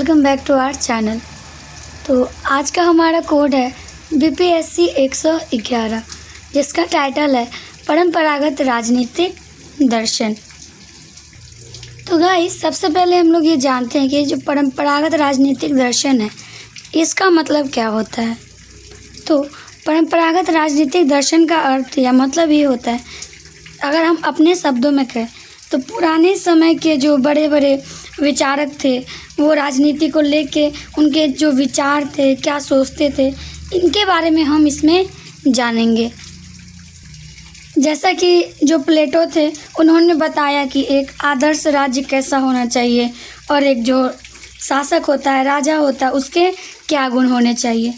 Welcome back to our channel. तो आज का हमारा कोड है BPSC 111, जिसका टाइटल है परंपरागत राजनीतिक दर्शन। तो गाइस, सबसे पहले हम लोग ये जानते हैं कि जो परंपरागत राजनीतिक दर्शन है इसका मतलब क्या होता है। तो परंपरागत राजनीतिक दर्शन का अर्थ या मतलब ये होता है, अगर हम अपने शब्दों में कहें तो पुराने समय के जो बड़े बड़े विचारक थे वो राजनीति को लेके उनके जो विचार थे, क्या सोचते थे, इनके बारे में हम इसमें जानेंगे। जैसा कि जो प्लेटो थे उन्होंने बताया कि एक आदर्श राज्य कैसा होना चाहिए और एक जो शासक होता है, राजा होता है, उसके क्या गुण होने चाहिए।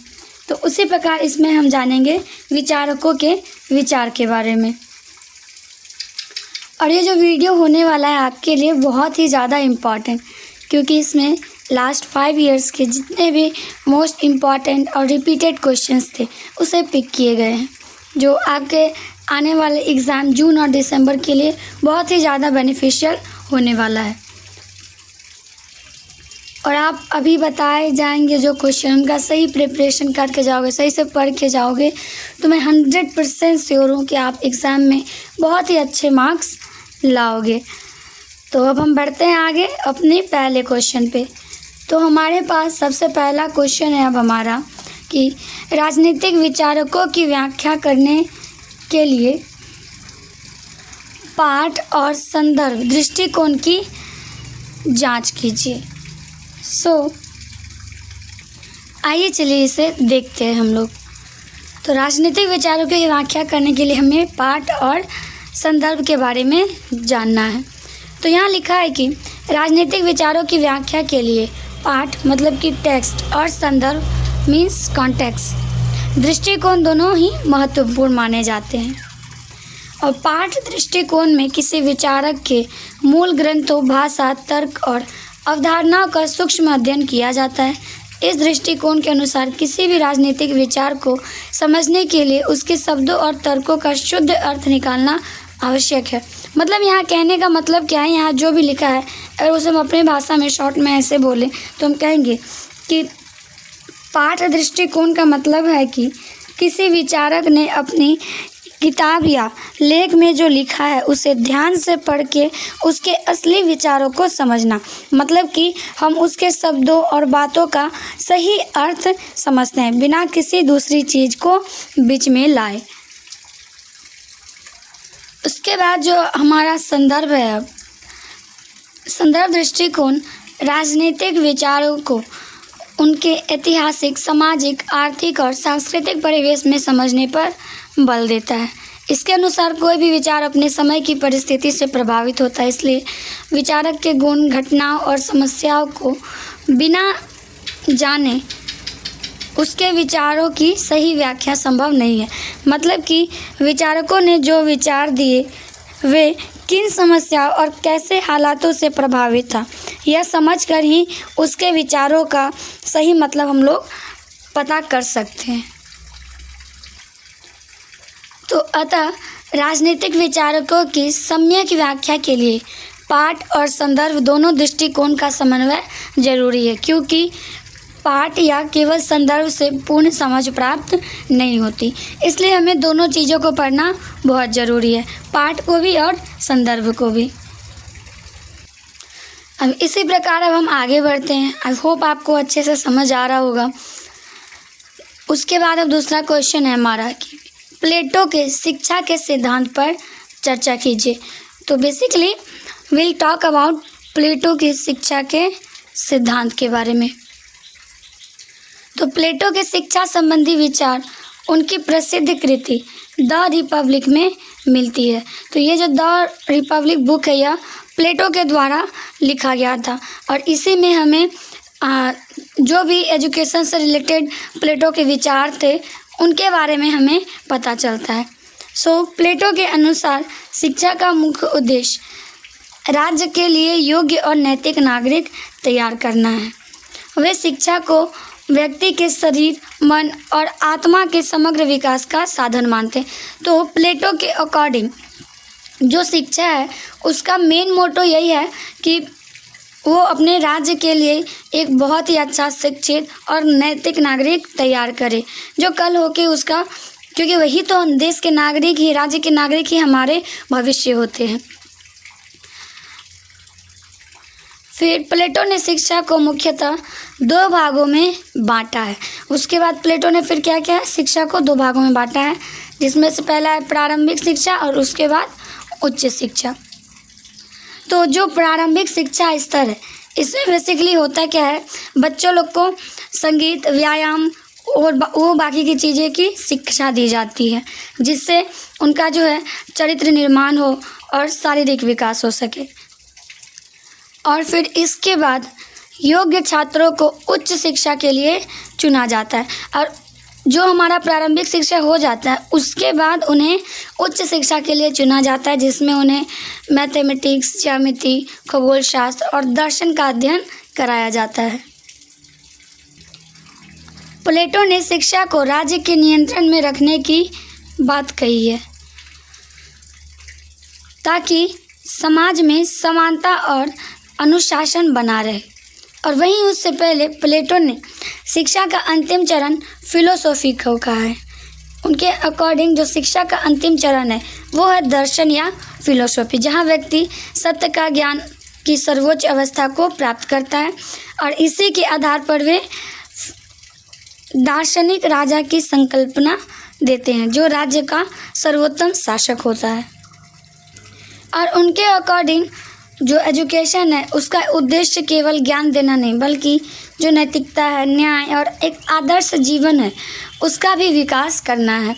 तो उसी प्रकार इसमें हम जानेंगे विचारकों के विचार के बारे में। और ये जो वीडियो होने वाला है आपके लिए बहुत ही ज़्यादा इम्पॉर्टेंट, क्योंकि इसमें लास्ट 5 इयर्स के जितने भी मोस्ट इम्पॉर्टेंट और रिपीटेड क्वेश्चंस थे उसे पिक किए गए हैं, जो आपके आने वाले एग्ज़ाम जून और दिसंबर के लिए बहुत ही ज़्यादा बेनिफिशियल होने वाला है। और आप अभी बताए जाएंगे जो क्वेश्चन, उनका सही प्रिपरेशन करके जाओगे, सही से पढ़ के जाओगे, तो मैं 100% श्योर हूँ कि आप एग्ज़ाम में बहुत ही अच्छे मार्क्स लाओगे। तो अब हम बढ़ते हैं आगे अपने पहले क्वेश्चन पे। तो हमारे पास सबसे पहला क्वेश्चन है अब हमारा कि राजनीतिक विचारकों की व्याख्या करने के लिए पाठ और संदर्भ दृष्टिकोण की जांच कीजिए। आइए चलिए इसे देखते हैं हम लोग। तो राजनीतिक विचारों की व्याख्या करने के लिए हमें पाठ और संदर्भ के बारे में जानना है। तो यहाँ लिखा है कि राजनीतिक विचारों की व्याख्या के लिए पाठ मतलब कि टेक्स्ट और संदर्भ मीन्स कॉन्टेक्स्ट दृष्टिकोण दोनों ही महत्वपूर्ण माने जाते हैं। और पाठ दृष्टिकोण में किसी विचारक के मूल ग्रंथों, भाषा, तर्क और अवधारणाओं का सूक्ष्म अध्ययन किया जाता है। इस दृष्टिकोण के अनुसार किसी भी राजनीतिक विचार को समझने के लिए उसके शब्दों और तर्कों का शुद्ध अर्थ निकालना आवश्यक है। मतलब यहाँ कहने का मतलब क्या है, यहाँ जो भी लिखा है अगर उसे हम अपनी भाषा में शॉर्ट में ऐसे बोलें तो हम कहेंगे कि पाठ दृष्टिकोण का मतलब है कि किसी विचारक ने अपनी किताब या लेख में जो लिखा है उसे ध्यान से पढ़ के उसके असली विचारों को समझना। मतलब कि हम उसके शब्दों और बातों का सही अर्थ समझते हैं बिना किसी दूसरी चीज़ को बीच में लाए। उसके बाद जो हमारा संदर्भ है, अब संदर्भ दृष्टिकोण राजनीतिक विचारों को उनके ऐतिहासिक, सामाजिक, आर्थिक और सांस्कृतिक परिवेश में समझने पर बल देता है। इसके अनुसार कोई भी विचार अपने समय की परिस्थिति से प्रभावित होता है, इसलिए विचारक के गुण, घटनाओं और समस्याओं को बिना जाने उसके विचारों की सही व्याख्या संभव नहीं है। मतलब कि विचारकों ने जो विचार दिए वे किन समस्याओं और कैसे हालातों से प्रभावित था, यह समझकर ही उसके विचारों का सही मतलब हम लोग पता कर सकते हैं। तो अतः राजनीतिक विचारकों की सम्यक व्याख्या के लिए पाठ और संदर्भ दोनों दृष्टिकोण का समन्वय जरूरी है, क्योंकि पाठ या केवल संदर्भ से पूर्ण समझ प्राप्त नहीं होती। इसलिए हमें दोनों चीज़ों को पढ़ना बहुत ज़रूरी है, पाठ को भी और संदर्भ को भी। अब इसी प्रकार अब हम आगे बढ़ते हैं। आई होप आपको अच्छे से समझ आ रहा होगा। उसके बाद अब दूसरा क्वेश्चन है हमारा कि प्लेटो के शिक्षा के सिद्धांत पर चर्चा कीजिए। तो बेसिकली विल टॉक अबाउट प्लेटो की शिक्षा के सिद्धांत के बारे में। तो प्लेटो के शिक्षा संबंधी विचार उनकी प्रसिद्ध कृति द रिपब्लिक में मिलती है। तो ये जो द रिपब्लिक बुक है यह प्लेटो के द्वारा लिखा गया था और इसी में हमें जो भी एजुकेशन से रिलेटेड प्लेटो के विचार थे उनके बारे में हमें पता चलता है। प्लेटो के अनुसार शिक्षा का मुख्य उद्देश्य राज्य के लिए योग्य और नैतिक नागरिक तैयार करना है। वे शिक्षा को व्यक्ति के शरीर, मन और आत्मा के समग्र विकास का साधन मानते हैं। तो प्लेटो के अकॉर्डिंग जो शिक्षा है उसका मेन मोटो यही है कि वो अपने राज्य के लिए एक बहुत ही अच्छा शिक्षित और नैतिक नागरिक तैयार करे, जो कल होके उसका, क्योंकि वही तो देश के नागरिक ही, राज्य के नागरिक ही हमारे भविष्य होते हैं। फिर प्लेटो ने शिक्षा को मुख्यतः 2 भागों में बांटा है। उसके बाद प्लेटो ने फिर क्या किया है, शिक्षा को 2 भागों में बांटा है, जिसमें से पहला है प्रारंभिक शिक्षा और उसके बाद उच्च शिक्षा। तो जो प्रारंभिक शिक्षा स्तर है, इसमें बेसिकली होता क्या है, बच्चों लोग को संगीत, व्यायाम और वो बाकी की चीज़ें की शिक्षा दी जाती है, जिससे उनका जो है चरित्र निर्माण हो और शारीरिक विकास हो सके। और फिर इसके बाद योग्य छात्रों को उच्च शिक्षा के लिए चुना जाता है, और जो हमारा प्रारंभिक शिक्षा हो जाता है उसके बाद उन्हें उच्च शिक्षा के लिए चुना जाता है, जिसमें उन्हें मैथमेटिक्स, ज्यामिति, खगोल शास्त्र और दर्शन का अध्ययन कराया जाता है। प्लेटो ने शिक्षा को राज्य के नियंत्रण में रखने की बात कही है, ताकि समाज में समानता और अनुशासन बना रहे। और वहीं उससे पहले प्लेटो ने शिक्षा का अंतिम चरण फिलोसॉफी को कहा है। उनके अकॉर्डिंग जो शिक्षा का अंतिम चरण है वो है दर्शन या फिलोसॉफी, जहाँ व्यक्ति सत्य का ज्ञान की सर्वोच्च अवस्था को प्राप्त करता है, और इसी के आधार पर वे दार्शनिक राजा की संकल्पना देते हैं, जो राज्य का सर्वोत्तम शासक होता है। और उनके अकॉर्डिंग जो एजुकेशन है उसका उद्देश्य केवल ज्ञान देना नहीं, बल्कि जो नैतिकता है, न्याय और एक आदर्श जीवन है उसका भी विकास करना है।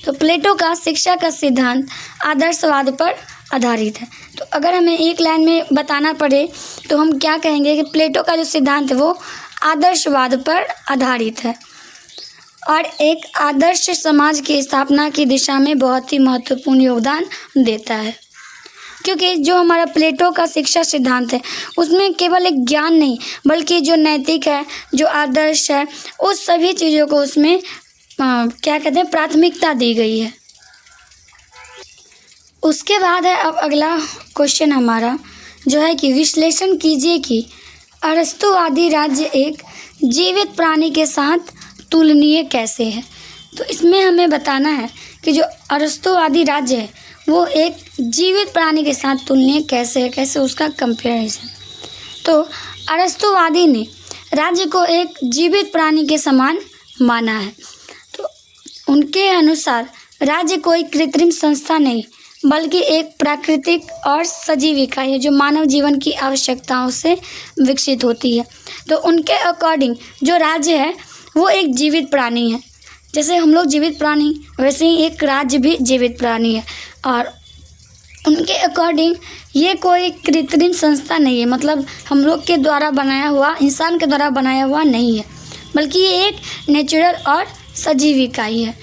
तो प्लेटो का शिक्षा का सिद्धांत आदर्शवाद पर आधारित है। तो अगर हमें एक लाइन में बताना पड़े तो हम क्या कहेंगे कि प्लेटो का जो सिद्धांत है वो आदर्शवाद पर आधारित है और एक आदर्श समाज की स्थापना की दिशा में बहुत ही महत्वपूर्ण योगदान देता है। क्योंकि जो हमारा प्लेटो का शिक्षा सिद्धांत है उसमें केवल एक ज्ञान नहीं, बल्कि जो नैतिक है, जो आदर्श है, उस सभी चीज़ों को उसमें क्या कहते हैं, प्राथमिकता दी गई है। उसके बाद है अब अगला क्वेश्चन हमारा जो है कि विश्लेषण कीजिए कि अरस्तुवादी राज्य एक जीवित प्राणी के साथ तुलनीय कैसे है। तो इसमें हमें बताना है कि जो अरस्तुवादी राज्य है वो एक जीवित प्राणी के साथ तुलनीय कैसे है, कैसे उसका कंपैरिजन। तो अरस्तुवादी ने राज्य को एक जीवित प्राणी के समान माना है। तो उनके अनुसार राज्य कोई कृत्रिम संस्था नहीं, बल्कि एक प्राकृतिक और सजीव इकाई है जो मानव जीवन की आवश्यकताओं से विकसित होती है। तो उनके अकॉर्डिंग जो राज्य है वो एक जीवित प्राणी है। जैसे हम लोग जीवित प्राणी, वैसे ही एक राज्य भी जीवित प्राणी है। और उनके अकॉर्डिंग ये कोई कृत्रिम संस्था नहीं है, मतलब हम लोग के द्वारा बनाया हुआ, इंसान के द्वारा बनाया हुआ नहीं है, बल्कि ये एक नेचुरल और सजीव इकाई है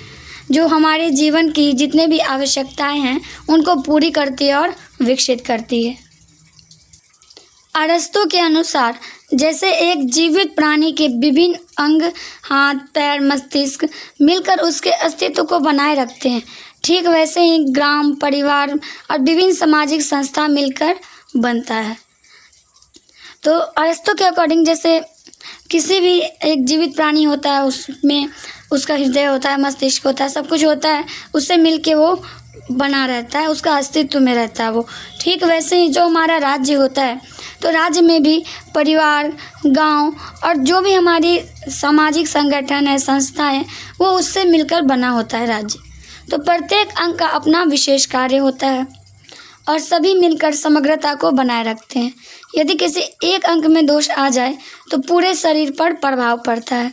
जो हमारे जीवन की जितने भी आवश्यकताएं हैं उनको पूरी करती है और विकसित करती है। अरस्तु के अनुसार जैसे एक जीवित प्राणी के विभिन्न अंग, हाथ, पैर, मस्तिष्क मिलकर उसके अस्तित्व को बनाए रखते हैं, ठीक वैसे ही ग्राम, परिवार और विभिन्न सामाजिक संस्था मिलकर बनता है। तो अरस्तु के अकॉर्डिंग जैसे किसी भी एक जीवित प्राणी होता है, उसमें उसका हृदय होता है, मस्तिष्क होता है, सब कुछ होता है, उससे मिलके वो बना रहता है, उसका अस्तित्व में रहता है वो। ठीक वैसे ही जो हमारा राज्य होता है, तो राज्य में भी परिवार, गांव और जो भी हमारी सामाजिक संगठन है, संस्था है, वो उससे मिलकर बना होता है राज्य। तो प्रत्येक अंग का अपना विशेष कार्य होता है और सभी मिलकर समग्रता को बनाए रखते हैं। यदि किसी एक अंग में दोष आ जाए तो पूरे शरीर पर प्रभाव पड़ता है।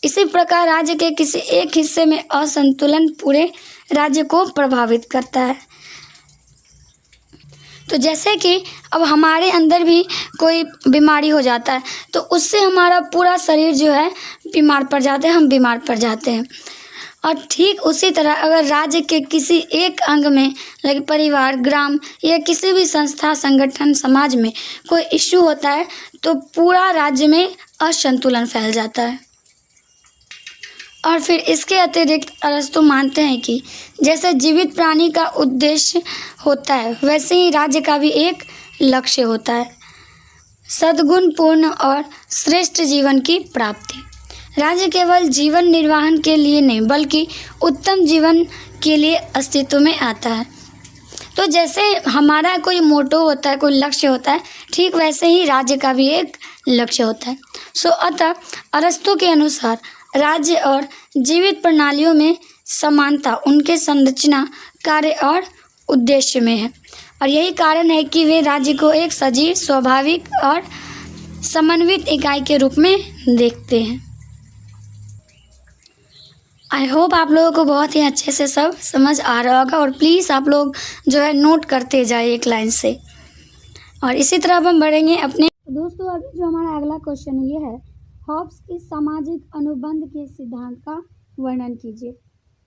इसी प्रकार राज्य के किसी एक हिस्से में असंतुलन पूरे राज्य को प्रभावित करता है। तो जैसे कि अब हमारे अंदर भी कोई बीमारी हो जाता है तो उससे हमारा पूरा शरीर जो है बीमार पड़ जाते हैं, हम बीमार पड़ जाते हैं। और ठीक उसी तरह अगर राज्य के किसी एक अंग में, लाइक परिवार, ग्राम या किसी भी संस्था, संगठन, समाज में कोई इश्यू होता है तो पूरा राज्य में असंतुलन फैल जाता है। और फिर इसके अतिरिक्त अरस्तु मानते हैं कि जैसे जीवित प्राणी का उद्देश्य होता है वैसे ही राज्य का भी एक लक्ष्य होता है। सद्गुणपूर्ण और श्रेष्ठ जीवन की प्राप्ति। राज्य केवल जीवन निर्वाहन के लिए नहीं बल्कि उत्तम जीवन के लिए अस्तित्व में आता है। तो जैसे हमारा कोई मोटो होता है, कोई लक्ष्य होता है, ठीक वैसे ही राज्य का भी एक लक्ष्य होता है। अतः अरस्तु के अनुसार राज्य और जीवित प्रणालियों में समानता उनके संरचना, कार्य और उद्देश्य में है, और यही कारण है कि वे राज्य को एक सजीव, स्वाभाविक और समन्वित इकाई के रूप में देखते हैं। आई होप आप लोगों को बहुत ही अच्छे से सब समझ आ रहा होगा, और प्लीज़ आप लोग जो है नोट करते जाइए एक लाइन से, और इसी तरह अब हम बढ़ेंगे अपने। दोस्तों अभी जो हमारा अगला क्वेश्चन ये है, हॉब्स की सामाजिक अनुबंध के सिद्धांत का वर्णन कीजिए।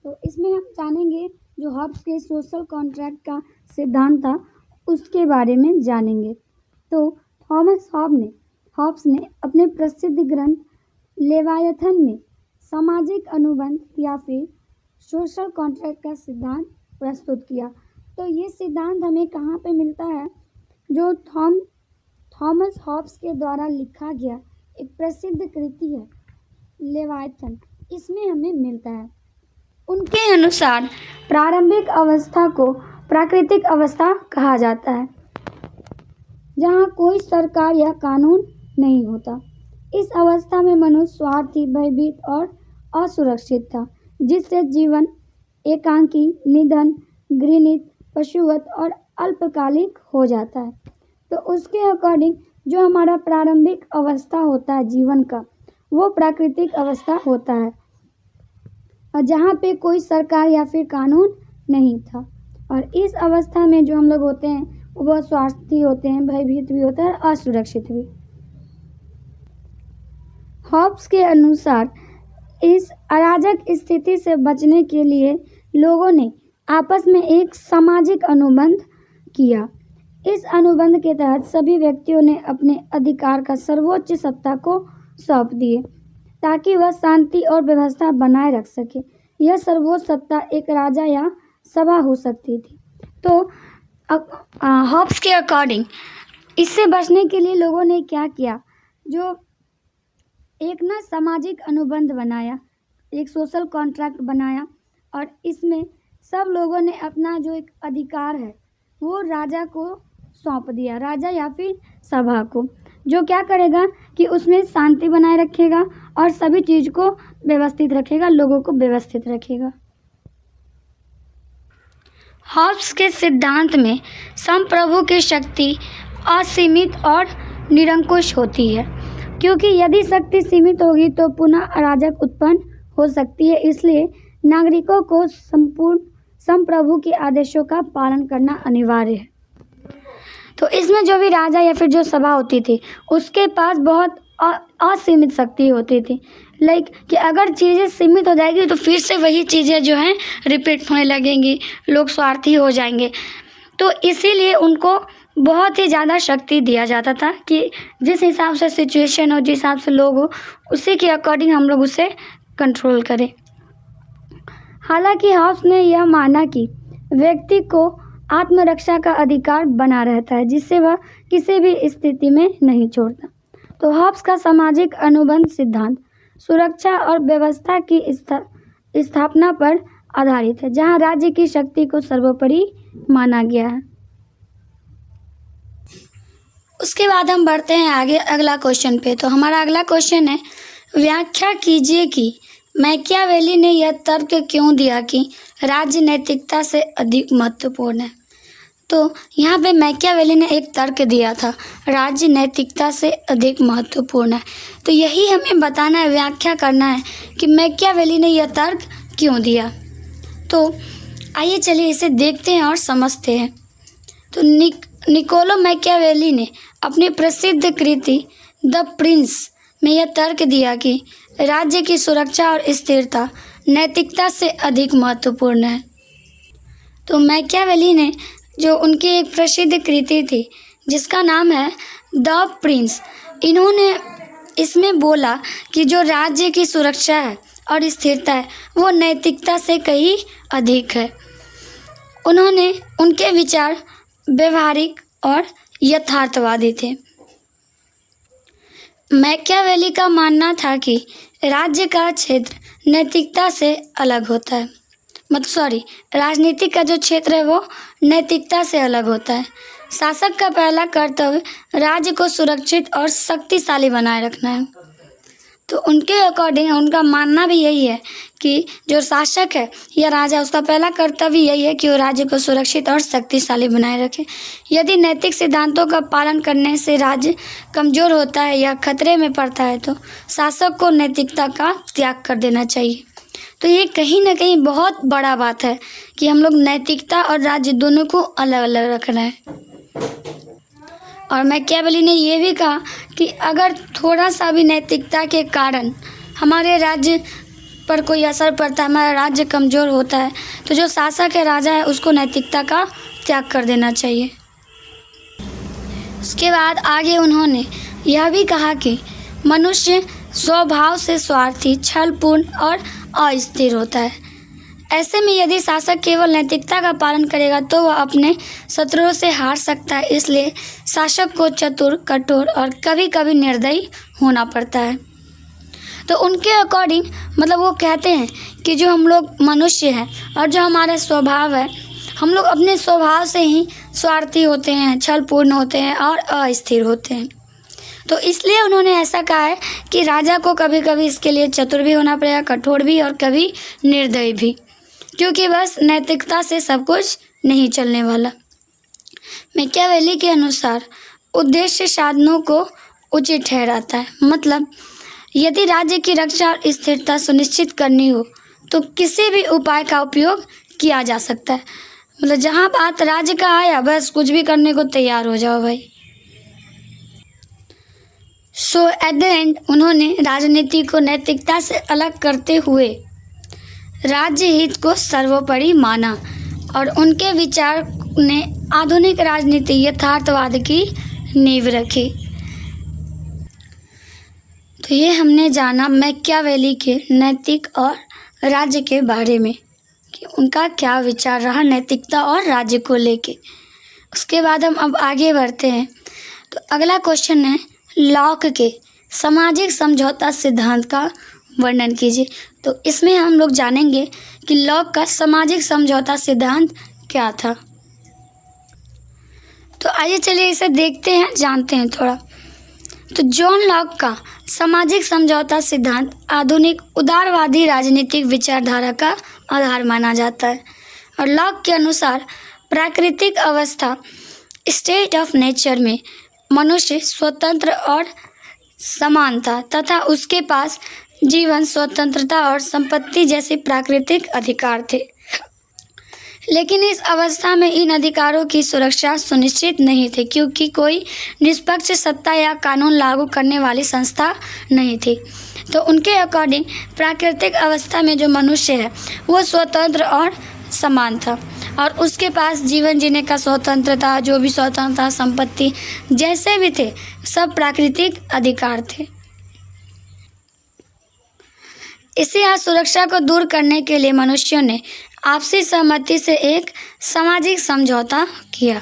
तो इसमें हम जानेंगे जो हॉब्स के सोशल कॉन्ट्रैक्ट का सिद्धांत था उसके बारे में जानेंगे। तो थॉमस हॉब्स ने अपने प्रसिद्ध ग्रंथ लेवायथन में सामाजिक अनुबंध या फिर सोशल कॉन्ट्रैक्ट का सिद्धांत प्रस्तुत किया। तो ये सिद्धांत हमें कहाँ पे मिलता है? जो थॉमस हॉब्स के द्वारा लिखा गया एक प्रसिद्ध कृति है लेवायथन, इसमें हमें मिलता है। उनके अनुसार प्रारंभिक अवस्था को प्राकृतिक अवस्था कहा जाता है, जहाँ कोई सरकार या कानून नहीं होता। इस अवस्था में मनुष्य स्वार्थी, भयभीत और असुरक्षित था, जिससे जीवन एकांकी, निधन, घृणित, पशुवत और अल्पकालिक हो जाता है। तो उसके अकॉर्डिंग जो हमारा प्रारंभिक अवस्था होता है जीवन का, वो प्राकृतिक अवस्था होता है, और जहाँ पे कोई सरकार या फिर कानून नहीं था। और इस अवस्था में जो हम लोग होते हैं वो बहुत स्वार्थी होते हैं, भयभीत भी होता है, असुरक्षित भी। हॉब्स के अनुसार इस अराजक स्थिति से बचने के लिए लोगों ने आपस में एक सामाजिक अनुबंध किया। इस अनुबंध के तहत सभी व्यक्तियों ने अपने अधिकार का सर्वोच्च सत्ता को सौंप दिए ताकि वह शांति और व्यवस्था बनाए रख सके। यह सर्वोच्च सत्ता एक राजा या सभा हो सकती थी। तो हॉब्स के अकॉर्डिंग इससे बचने के लिए लोगों ने क्या किया? जो एक ना सामाजिक अनुबंध बनाया, एक सोशल कॉन्ट्रैक्ट बनाया, और इसमें सब लोगों ने अपना जो एक अधिकार है वो राजा को सौंप दिया, राजा या फिर सभा को, जो क्या करेगा कि उसमें शांति बनाए रखेगा और सभी चीज़ को व्यवस्थित रखेगा, लोगों को व्यवस्थित रखेगा। हॉब्स के सिद्धांत में संप्रभु की शक्ति असीमित और निरंकुश होती है, क्योंकि यदि शक्ति सीमित होगी तो पुनः अराजक उत्पन्न हो सकती है। इसलिए नागरिकों को संपूर्ण संप्रभु के आदेशों का पालन करना अनिवार्य है। तो इसमें जो भी राजा या फिर जो सभा होती थी उसके पास बहुत असीमित शक्ति होती थी, लाइक कि अगर चीज़ें सीमित हो जाएगी तो फिर से वही चीज़ें जो हैं रिपीट होने लगेंगी, लोग स्वार्थी हो जाएंगे। तो इसीलिए उनको बहुत ही ज़्यादा शक्ति दिया जाता था कि जिस हिसाब से सिचुएशन हो, जिस हिसाब से लोग हो, उसी के अकॉर्डिंग हम लोग उसे कंट्रोल करें। हालांकि हॉब्स ने यह माना कि व्यक्ति को आत्मरक्षा का अधिकार बना रहता है, जिससे वह किसी भी स्थिति में नहीं छोड़ता। तो हॉब्स का सामाजिक अनुबंध सिद्धांत सुरक्षा और व्यवस्था की स्थापना पर आधारित है, जहां राज्य की शक्ति को सर्वोपरि माना गया है। उसके बाद हम बढ़ते हैं आगे अगला क्वेश्चन पे। तो हमारा अगला क्वेश्चन है, व्याख्या कीजिए कि मैकियावेली ने यह तर्क क्यों दिया कि राज्य नैतिकता से अधिक महत्वपूर्ण है। तो यहाँ पे मैकियावेली ने एक तर्क दिया था, राज्य नैतिकता से अधिक महत्वपूर्ण है। तो यही हमें बताना है, व्याख्या करना है कि मैकियावेली ने यह तर्क क्यों दिया। तो आइए चलिए इसे देखते हैं और समझते हैं। तो निकोलो मैकियावेली ने अपनी प्रसिद्ध कृति द प्रिंस में यह तर्क दिया कि राज्य की सुरक्षा और स्थिरता नैतिकता से अधिक महत्वपूर्ण है। तो मैकियावेली ने जो उनकी एक प्रसिद्ध कृति थी जिसका नाम है द प्रिंस, इन्होंने इसमें बोला कि जो राज्य की सुरक्षा है और स्थिरता है वो नैतिकता से कहीं अधिक है। उनके विचार व्यवहारिक और यथार्थवादी थे। मैकियावेली का मानना था कि राज्य का क्षेत्र नैतिकता से अलग होता है, राजनीति का जो क्षेत्र है वो नैतिकता से अलग होता है। शासक का पहला कर्तव्य राज्य को सुरक्षित और शक्तिशाली बनाए रखना है। तो उनके अकॉर्डिंग उनका मानना भी यही है कि जो शासक है या राजा, उसका पहला कर्तव्य यही है कि वो राज्य को सुरक्षित और शक्तिशाली बनाए रखे। यदि नैतिक सिद्धांतों का पालन करने से राज्य कमज़ोर होता है या खतरे में पड़ता है तो शासक को नैतिकता का त्याग कर देना चाहिए। तो ये कहीं ना कहीं बहुत बड़ा बात है कि हम लोग नैतिकता और राज्य दोनों को अलग अलग रखना है। और मैकियावेली ने ये भी कहा कि अगर थोड़ा सा भी नैतिकता के कारण हमारे राज्य पर कोई असर पड़ता है, हमारा राज्य कमज़ोर होता है, तो जो शासक है, राजा है, उसको नैतिकता का त्याग कर देना चाहिए। उसके बाद आगे उन्होंने यह भी कहा कि मनुष्य स्वभाव से स्वार्थी, छलपूर्ण और अस्थिर होता है। ऐसे में यदि शासक केवल नैतिकता का पालन करेगा तो वह अपने शत्रुओं से हार सकता है। इसलिए शासक को चतुर, कठोर और कभी कभी निर्दयी होना पड़ता है। तो उनके अकॉर्डिंग मतलब वो कहते हैं कि जो हम लोग मनुष्य हैं और जो हमारा स्वभाव है, हम लोग अपने स्वभाव से ही स्वार्थी होते हैं, छलपूर्ण होते हैं और अस्थिर होते हैं। तो इसलिए उन्होंने ऐसा कहा है कि राजा को कभी कभी इसके लिए चतुर भी होना पड़ेगा, कठोर भी और कभी निर्दयी भी, क्योंकि बस नैतिकता से सब कुछ नहीं चलने वाला। मैकियावेली के अनुसार उद्देश्य साधनों को उचित ठहराता है। मतलब यदि राज्य की रक्षा और स्थिरता सुनिश्चित करनी हो तो किसी भी उपाय का उपयोग किया जा सकता है। मतलब जहाँ बात राज्य का आया, बस कुछ भी करने को तैयार हो जाओ भाई। सो एट द एंड उन्होंने राजनीति को नैतिकता से अलग करते हुए राज्य हित को सर्वोपरि माना और उनके विचार ने आधुनिक राजनीति यथार्थवाद की नींव रखी। तो ये हमने जाना मैकियावेली के नैतिक और राज्य के बारे में कि उनका क्या विचार रहा नैतिकता और राज्य को लेके। उसके बाद हम अब आगे बढ़ते हैं। तो अगला क्वेश्चन है, लॉक के सामाजिक समझौता सिद्धांत का वर्णन कीजिए। तो इसमें हम लोग जानेंगे कि लॉक का सामाजिक समझौता सिद्धांत क्या था। तो आइए चलिए इसे देखते हैं, जानते हैं थोड़ा। तो जॉन लॉक का सामाजिक समझौता सिद्धांत आधुनिक उदारवादी राजनीतिक विचारधारा का आधार माना जाता है। और लॉक के अनुसार प्राकृतिक अवस्था स्टेट ऑफ नेचर में मनुष्य स्वतंत्र और समान था तथा उसके पास जीवन, स्वतंत्रता और संपत्ति जैसे प्राकृतिक अधिकार थे। लेकिन इस अवस्था में इन अधिकारों की सुरक्षा सुनिश्चित नहीं थी क्योंकि कोई निष्पक्ष सत्ता या कानून लागू करने वाली संस्था नहीं थी। तो उनके अकॉर्डिंग प्राकृतिक अवस्था में जो मनुष्य है वो स्वतंत्र और समान था और उसके पास जीवन जीने का स्वतंत्रता, जो भी स्वतंत्रता, संपत्ति जैसे भी थे, सब प्राकृतिक अधिकार थे। इसी असुरक्षा को दूर करने के लिए मनुष्यों ने आपसी सहमति से एक सामाजिक समझौता किया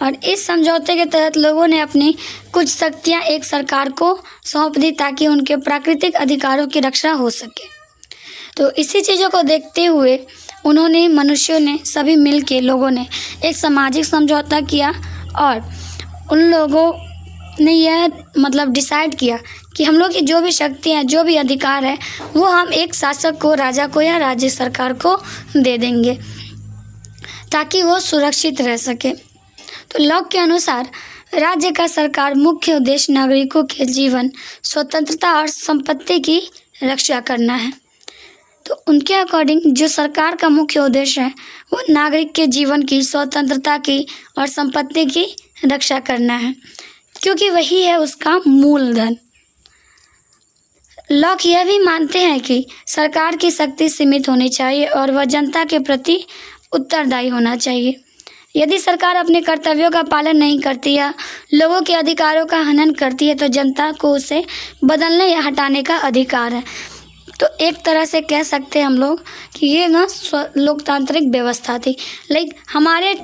और इस समझौते के तहत लोगों ने अपनी कुछ शक्तियां एक सरकार को सौंप दी ताकि उनके प्राकृतिक अधिकारों की रक्षा हो सके। तो इसी चीज़ों को देखते हुए उन्होंने, मनुष्यों ने, सभी मिल के लोगों ने एक सामाजिक समझौता किया और उन लोगों ने यह मतलब डिसाइड किया कि हम लोग की जो भी शक्तियाँ, जो भी अधिकार है वो हम एक शासक को, राजा को या राज्य सरकार को दे देंगे ताकि वो सुरक्षित रह सके। तो लॉक के अनुसार राज्य का सरकार मुख्य उद्देश्य नागरिकों के जीवन, स्वतंत्रता और संपत्ति की रक्षा करना है। तो उनके अकॉर्डिंग जो सरकार का मुख्य उद्देश्य है वो नागरिक के जीवन की, स्वतंत्रता की और संपत्ति की रक्षा करना है क्योंकि वही है उसका मूलधन। लॉक यह भी मानते हैं कि सरकार की शक्ति सीमित होनी चाहिए और वह जनता के प्रति उत्तरदायी होना चाहिए। यदि सरकार अपने कर्तव्यों का पालन नहीं करती या लोगों के अधिकारों का हनन करती है तो जनता को उसे बदलने या हटाने का अधिकार है। तो एक तरह से कह सकते हैं हम लोग कि ये ना लोकतांत्रिक व्यवस्था थी। लाइक हमारे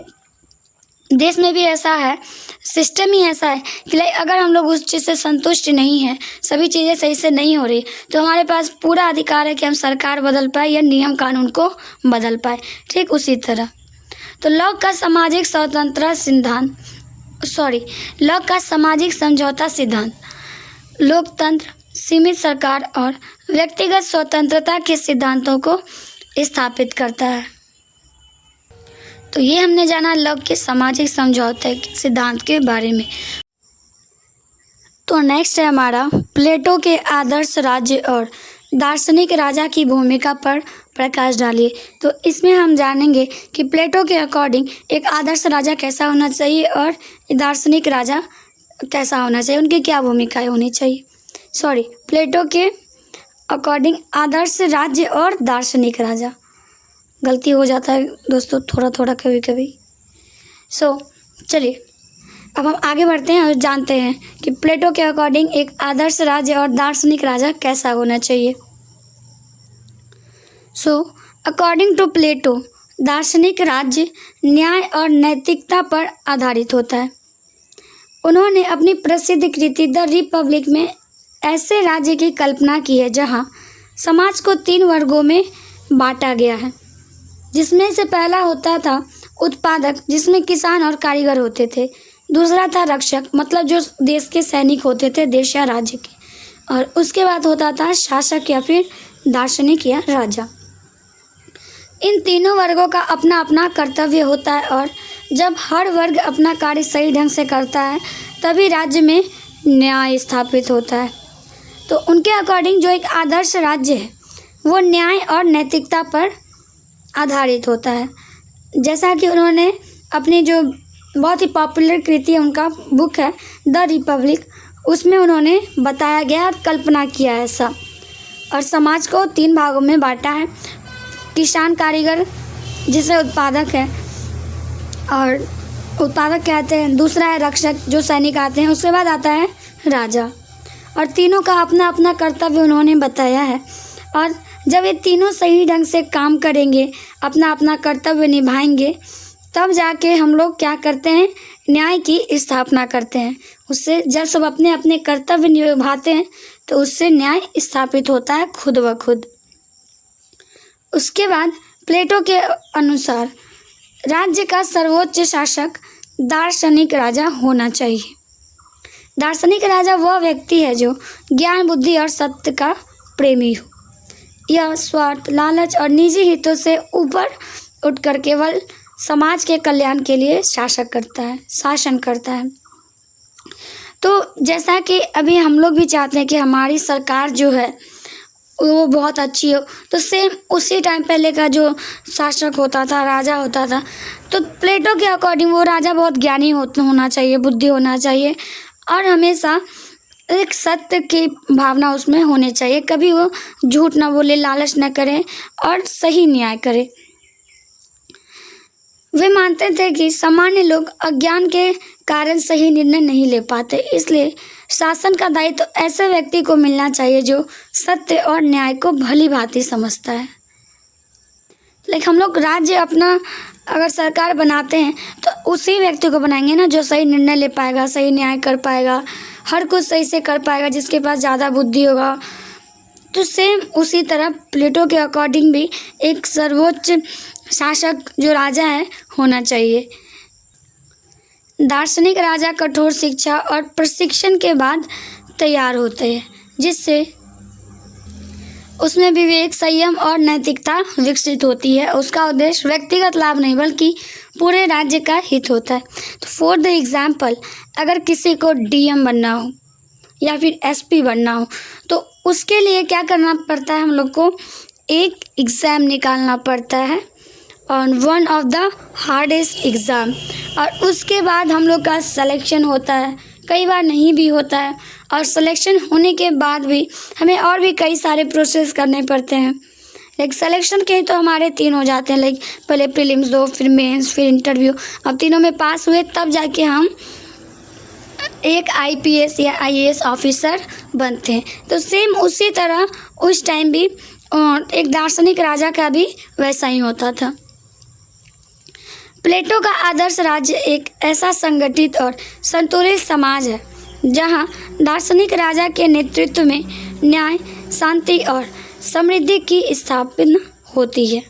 देश में भी ऐसा है, सिस्टम ही ऐसा है कि लाइक अगर हम लोग उस चीज़ से संतुष्ट नहीं हैं, सभी चीज़ें सही से नहीं हो रही, तो हमारे पास पूरा अधिकार है कि हम सरकार बदल पाए या नियम कानून को बदल पाए। ठीक उसी तरह तो लॉक का सामाजिक स्वतंत्रता सिद्धांत लॉक का सामाजिक समझौता सिद्धांत लोकतंत्र, सीमित सरकार और व्यक्तिगत स्वतंत्रता के सिद्धांतों को स्थापित करता है। तो ये हमने जाना लॉक के सामाजिक समझौते के सिद्धांत के बारे में। तो नेक्स्ट है हमारा प्लेटो के आदर्श राज्य और दार्शनिक राजा की भूमिका पर प्रकाश डालिए। तो इसमें हम जानेंगे कि प्लेटो के अकॉर्डिंग एक आदर्श राजा कैसा होना चाहिए और दार्शनिक राजा कैसा होना चाहिए, उनकी क्या भूमिकाएं होनी चाहिए। प्लेटो के अकॉर्डिंग आदर्श राज्य और दार्शनिक राजा, गलती हो जाता है दोस्तों थोड़ा थोड़ा कभी कभी। चलिए अब हम आगे बढ़ते हैं और जानते हैं कि प्लेटो के अकॉर्डिंग एक आदर्श राज्य और दार्शनिक राजा कैसा होना चाहिए। अकॉर्डिंग टू प्लेटो दार्शनिक राज्य न्याय और नैतिकता पर आधारित होता है। उन्होंने अपनी प्रसिद्ध कृति द रिपब्लिक में ऐसे राज्य की कल्पना की है जहां समाज को 3 वर्गों में बांटा गया है, जिसमें से पहला होता था उत्पादक, जिसमें किसान और कारीगर होते थे। दूसरा था रक्षक, मतलब जो देश के सैनिक होते थे देश या राज्य के, और उसके बाद होता था शासक या फिर दार्शनिक या राजा। इन तीनों वर्गों का अपना अपना कर्तव्य होता है और जब हर वर्ग अपना कार्य सही ढंग से करता है तभी राज्य में न्याय स्थापित होता है। तो उनके अकॉर्डिंग जो एक आदर्श राज्य है वो न्याय और नैतिकता पर आधारित होता है। जैसा कि उन्होंने अपनी जो बहुत ही पॉपुलर कृति है, उनका बुक है द रिपब्लिक, उसमें उन्होंने बताया गया और कल्पना किया है ऐसा, और समाज को 3 भागों में बांटा है। किसान, कारीगर जिसे उत्पादक है और उत्पादक कहते हैं, दूसरा है रक्षक जो सैनिक आते हैं, उसके बाद आता है राजा, और तीनों का अपना अपना कर्तव्य उन्होंने बताया है। और जब ये तीनों सही ढंग से काम करेंगे, अपना अपना कर्तव्य निभाएंगे, तब जाके हम लोग क्या करते हैं, न्याय की स्थापना करते हैं। उससे जब सब अपने अपने कर्तव्य निभाते हैं तो उससे न्याय स्थापित होता है खुद ब खुद। उसके बाद प्लेटो के अनुसार राज्य का सर्वोच्च शासक दार्शनिक राजा होना चाहिए। दार्शनिक राजा वह व्यक्ति है जो ज्ञान, बुद्धि और सत्य का प्रेमी हो। यह स्वार्थ, लालच और निजी हितों से ऊपर उठकर केवल समाज के कल्याण के लिए शासन करता है। तो जैसा कि अभी हम लोग भी चाहते हैं कि हमारी सरकार जो है वो बहुत अच्छी हो, तो सेम उसी टाइम पहले का जो शासक होता था, राजा होता था, तो प्लेटो के अकॉर्डिंग वो राजा बहुत ज्ञानी होना चाहिए, बुद्धि होना चाहिए और हमेशा एक सत्य की भावना उसमें होनी चाहिए। कभी वो झूठ ना बोले, लालच ना करे और सही न्याय करे। वे मानते थे कि सामान्य लोग अज्ञान के कारण सही निर्णय नहीं ले पाते, इसलिए शासन का दायित्व तो ऐसे व्यक्ति को मिलना चाहिए जो सत्य और न्याय को भली भांति समझता है। लेकिन हम लोग राज्य अपना अगर सरकार बनाते हैं तो उसी व्यक्ति को बनाएंगे ना जो सही निर्णय ले पाएगा, सही न्याय कर पाएगा, हर कुछ सही से कर पाएगा, जिसके पास ज़्यादा बुद्धि होगा। तो सेम उसी तरह प्लेटो के अकॉर्डिंग भी एक सर्वोच्च शासक जो राजा है होना चाहिए। दार्शनिक राजा कठोर शिक्षा और प्रशिक्षण के बाद तैयार होते हैं, जिससे उसमें विवेक, संयम और नैतिकता विकसित होती है। उसका उद्देश्य व्यक्तिगत लाभ नहीं बल्कि पूरे राज्य का हित होता है। तो फॉर द एग्जाम्पल, अगर किसी को डीएम बनना हो या फिर एसपी बनना हो तो उसके लिए क्या करना पड़ता है, हम लोग को एक एग्ज़ाम निकालना पड़ता है on one of the hardest exam, और उसके बाद हम लोग का सिलेक्शन होता है। कई बार नहीं भी होता है, और सिलेक्शन होने के बाद भी हमें और भी कई सारे प्रोसेस करने पड़ते हैं। लाइक सिलेक्शन के तो हमारे 3 हो जाते हैं, लाइक पहले प्रीलिम्स दो, फिर मेंस, फिर इंटरव्यू। अब तीनों में पास हुए तब जाके हम एक आईपीएस या आईएएस ऑफिसर बनते हैं। तो सेम उसी तरह उस टाइम भी एक दार्शनिक राजा का भी वैसा ही होता था। प्लेटो का आदर्श राज्य एक ऐसा संगठित और संतुलित समाज है जहाँ दार्शनिक राजा के नेतृत्व में न्याय, शांति और समृद्धि की स्थापना होती है।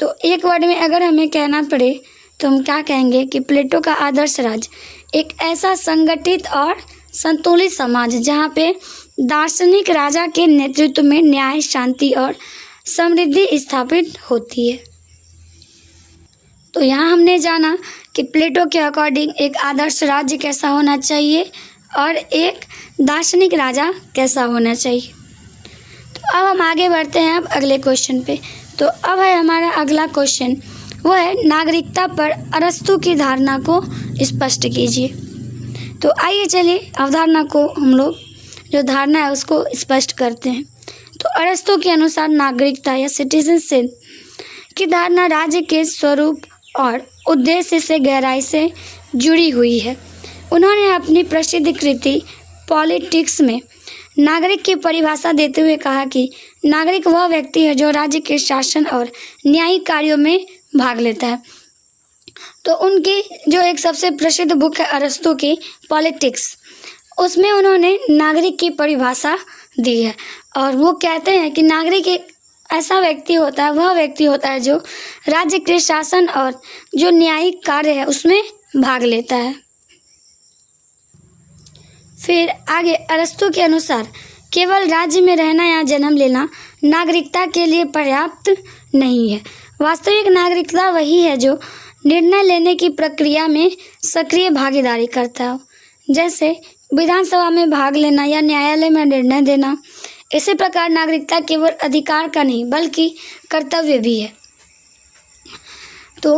तो एक वर्ड में अगर हमें कहना पड़े तो हम क्या कहेंगे कि प्लेटो का आदर्श राज्य एक ऐसा संगठित और संतुलित समाज जहाँ पे दार्शनिक राजा के नेतृत्व में न्याय, शांति और समृद्धि स्थापित होती है। तो यहाँ हमने जाना कि प्लेटो के अकॉर्डिंग एक आदर्श राज्य कैसा होना चाहिए और एक दार्शनिक राजा कैसा होना चाहिए। तो अब हम आगे बढ़ते हैं अब अगले क्वेश्चन पे। तो अब है हमारा अगला क्वेश्चन, वो है नागरिकता पर अरस्तु की धारणा को स्पष्ट कीजिए। तो आइए चलिए अवधारणा को हम लोग जो धारणा है उसको स्पष्ट करते हैं। तो अरस्तु के अनुसार नागरिकता या सिटीजनशिप की धारणा राज्य के स्वरूप और उद्देश्य से गहराई से जुड़ी हुई है। उन्होंने अपनी प्रसिद्ध कृति पॉलिटिक्स में नागरिक की परिभाषा देते हुए कहा कि नागरिक वह व्यक्ति है जो राज्य के शासन और न्यायिक कार्यों में भाग लेता है। तो उनकी जो एक सबसे प्रसिद्ध बुक है अरस्तु की पॉलिटिक्स, उसमें उन्होंने नागरिक की परिभाषा दी है और वो कहते हैं कि नागरिक एक ऐसा व्यक्ति होता है, वह व्यक्ति होता है जो राज्य के शासन और जो न्यायिक कार्य है उसमें भाग लेता है। फिर आगे अरस्तु के अनुसार केवल राज्य में रहना या जन्म लेना नागरिकता के लिए पर्याप्त नहीं है। वास्तविक नागरिकता वही है जो निर्णय लेने की प्रक्रिया में सक्रिय भागीदारी करता हो, जैसे विधानसभा में भाग लेना या न्यायालय में निर्णय देना। इसी प्रकार नागरिकता केवल अधिकार का नहीं बल्कि कर्तव्य भी है। तो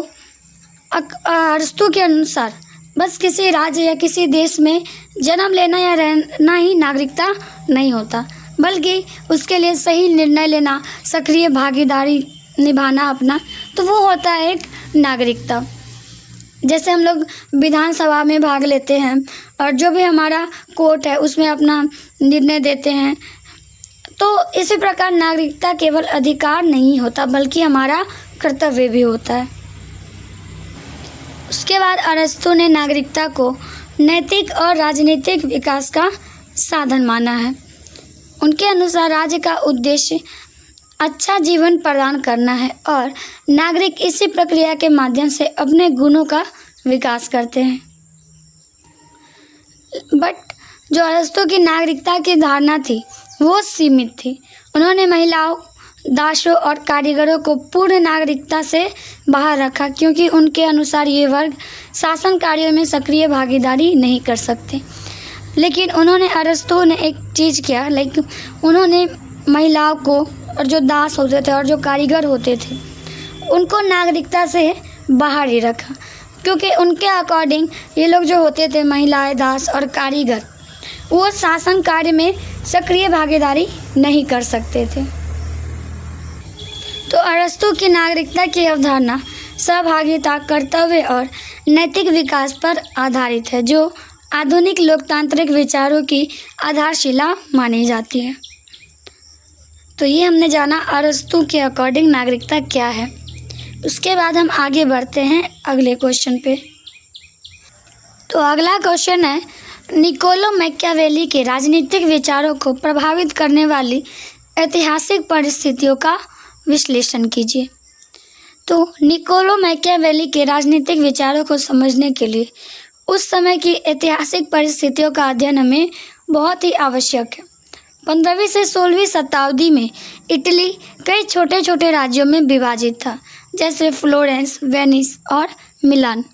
अरस्तु के अनुसार बस किसी राज्य या किसी देश में जन्म लेना या रहना ही नागरिकता नहीं होता, बल्कि उसके लिए सही निर्णय लेना, सक्रिय भागीदारी निभाना अपना, तो वो होता है एक नागरिकता। जैसे हम लोग विधानसभा में भाग लेते हैं और जो भी हमारा कोर्ट है उसमें अपना निर्णय देते हैं, तो इसी प्रकार नागरिकता केवल अधिकार नहीं होता बल्कि हमारा कर्तव्य भी होता है। उसके बाद अरस्तु ने नागरिकता को नैतिक और राजनीतिक विकास का साधन माना है। उनके अनुसार राज्य का उद्देश्य अच्छा जीवन प्रदान करना है और नागरिक इसी प्रक्रिया के माध्यम से अपने गुणों का विकास करते हैं। बट जो अरस्तु की नागरिकता की धारणा थी वो सीमित थी। उन्होंने महिलाओं, दासों और कारीगरों को पूर्ण नागरिकता से बाहर रखा, क्योंकि उनके अनुसार ये वर्ग शासन कार्यों में सक्रिय भागीदारी नहीं कर सकते। लेकिन उन्होंने अरस्तु ने एक चीज़ किया, उन्होंने महिलाओं को और जो दास होते थे और जो कारीगर होते थे उनको नागरिकता से बाहर ही रखा, क्योंकि उनके अकॉर्डिंग ये लोग जो होते थे महिलाएं, दास और कारीगर, वो शासन कार्य में सक्रिय भागीदारी नहीं कर सकते थे। तो अरस्तु की नागरिकता की अवधारणा सहभागिता, कर्तव्य और नैतिक विकास पर आधारित है, जो आधुनिक लोकतांत्रिक विचारों की आधारशिला मानी जाती है। तो ये हमने जाना अरस्तु के अकॉर्डिंग नागरिकता क्या है। उसके बाद हम आगे बढ़ते हैं अगले क्वेश्चन पे। तो अगला क्वेश्चन है, निकोलो मैकियावेली के राजनीतिक विचारों को प्रभावित करने वाली ऐतिहासिक परिस्थितियों का विश्लेषण कीजिए। तो निकोलो मैकियावेली के राजनीतिक विचारों को समझने के लिए उस समय की ऐतिहासिक परिस्थितियों का अध्ययन हमें बहुत ही आवश्यक है। 15वीं से 16वीं शताब्दी में इटली कई छोटे छोटे राज्यों में विभाजित था, जैसे फ्लोरेंस, वेनिस और मिलान।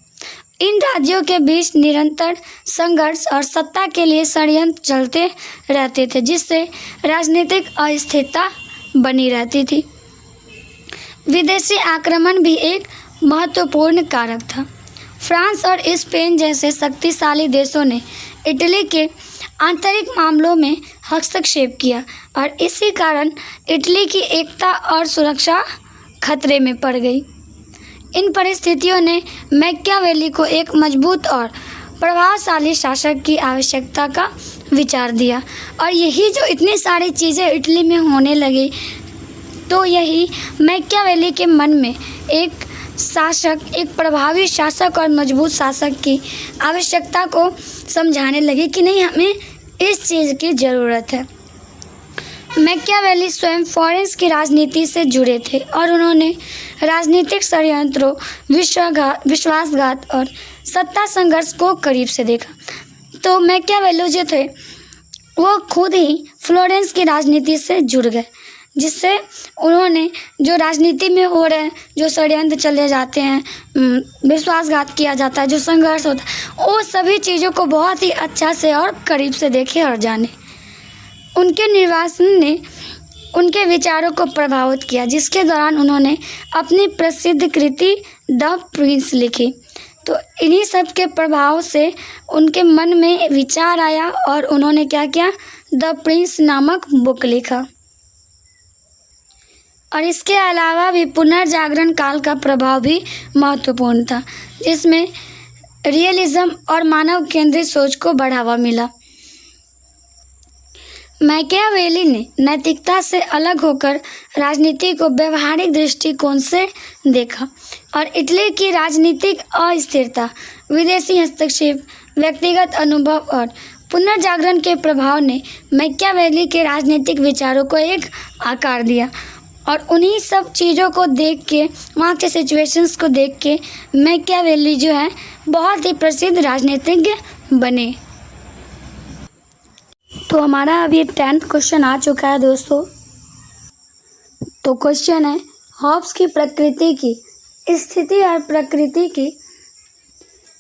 इन राज्यों के बीच निरंतर संघर्ष और सत्ता के लिए षड्यंत्र चलते रहते थे, जिससे राजनीतिक अस्थिरता बनी रहती थी। विदेशी आक्रमण भी एक महत्वपूर्ण कारक था। फ्रांस और स्पेन जैसे शक्तिशाली देशों ने इटली के आंतरिक मामलों में हस्तक्षेप किया और इसी कारण इटली की एकता और सुरक्षा खतरे में पड़ गई। इन परिस्थितियों ने मैकियावेली को एक मजबूत और प्रभावशाली शासक की आवश्यकता का विचार दिया, और यही जो इतनी सारी चीज़ें इटली में होने लगी, तो यही मैकियावेली के मन में एक शासक एक प्रभावी शासक और मजबूत शासक की आवश्यकता को समझाने लगे कि नहीं, हमें इस चीज़ की ज़रूरत है। मैकियावेली स्वयं फ्लोरेंस की राजनीति से जुड़े थे और उन्होंने राजनीतिक षड्यंत्रों, विश्वासघात और सत्ता संघर्ष को करीब से देखा। तो मैकियावेली जो थे वो खुद ही फ्लोरेंस की राजनीति से जुड़ गए, जिससे उन्होंने जो राजनीति में हो रहे हैं, जो षड्यंत्र चले जाते हैं, विश्वासघात किया जाता है, जो संघर्ष होता है, वो सभी चीज़ों को बहुत ही अच्छा से और करीब से देखे और जाने। उनके निर्वासन ने उनके विचारों को प्रभावित किया, जिसके दौरान उन्होंने अपनी प्रसिद्ध कृति द प्रिंस लिखी। तो इन्हीं सब के प्रभाव से उनके मन में विचार आया और उन्होंने क्या किया, द प्रिंस नामक बुक लिखा। और इसके अलावा भी पुनर्जागरण काल का प्रभाव भी महत्वपूर्ण था, जिसमें रियलिज्म और मानव केंद्रित सोच को बढ़ावा मिला। मैकियावेली ने नैतिकता से अलग होकर राजनीति को व्यवहारिक दृष्टिकोण से देखा और इटली की राजनीतिक अस्थिरता, विदेशी हस्तक्षेप, व्यक्तिगत अनुभव और पुनर्जागरण के प्रभाव ने मैकियावेली के राजनीतिक विचारों को एक आकार दिया। और उन्हीं सब चीज़ों को देख के, वहाँ के सिचुएशंस को देख के मैकियावेली जो है बहुत ही प्रसिद्ध राजनीतिज्ञ बने। तो हमारा अभी 10th क्वेश्चन आ चुका है दोस्तों। तो क्वेश्चन है, हॉब्स की प्रकृति की स्थिति और प्रकृति की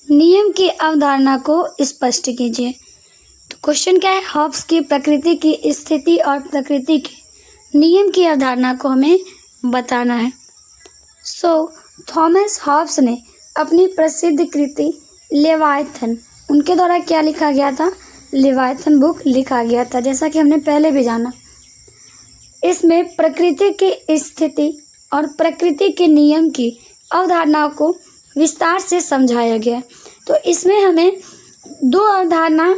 नियम की अवधारणा को स्पष्ट कीजिए। तो क्वेश्चन क्या है, हॉब्स की प्रकृति की स्थिति और प्रकृति के नियम की अवधारणा को हमें बताना है। थॉमस हॉब्स ने अपनी प्रसिद्ध कृति लेवायथन, उनके द्वारा क्या लिखा गया था, लेवायथन बुक लिखा गया था, जैसा कि हमने पहले भी जाना। इसमें प्रकृति की स्थिति और प्रकृति के नियम की अवधारणाओं को विस्तार से समझाया गया। तो इसमें हमें 2 अवधारणा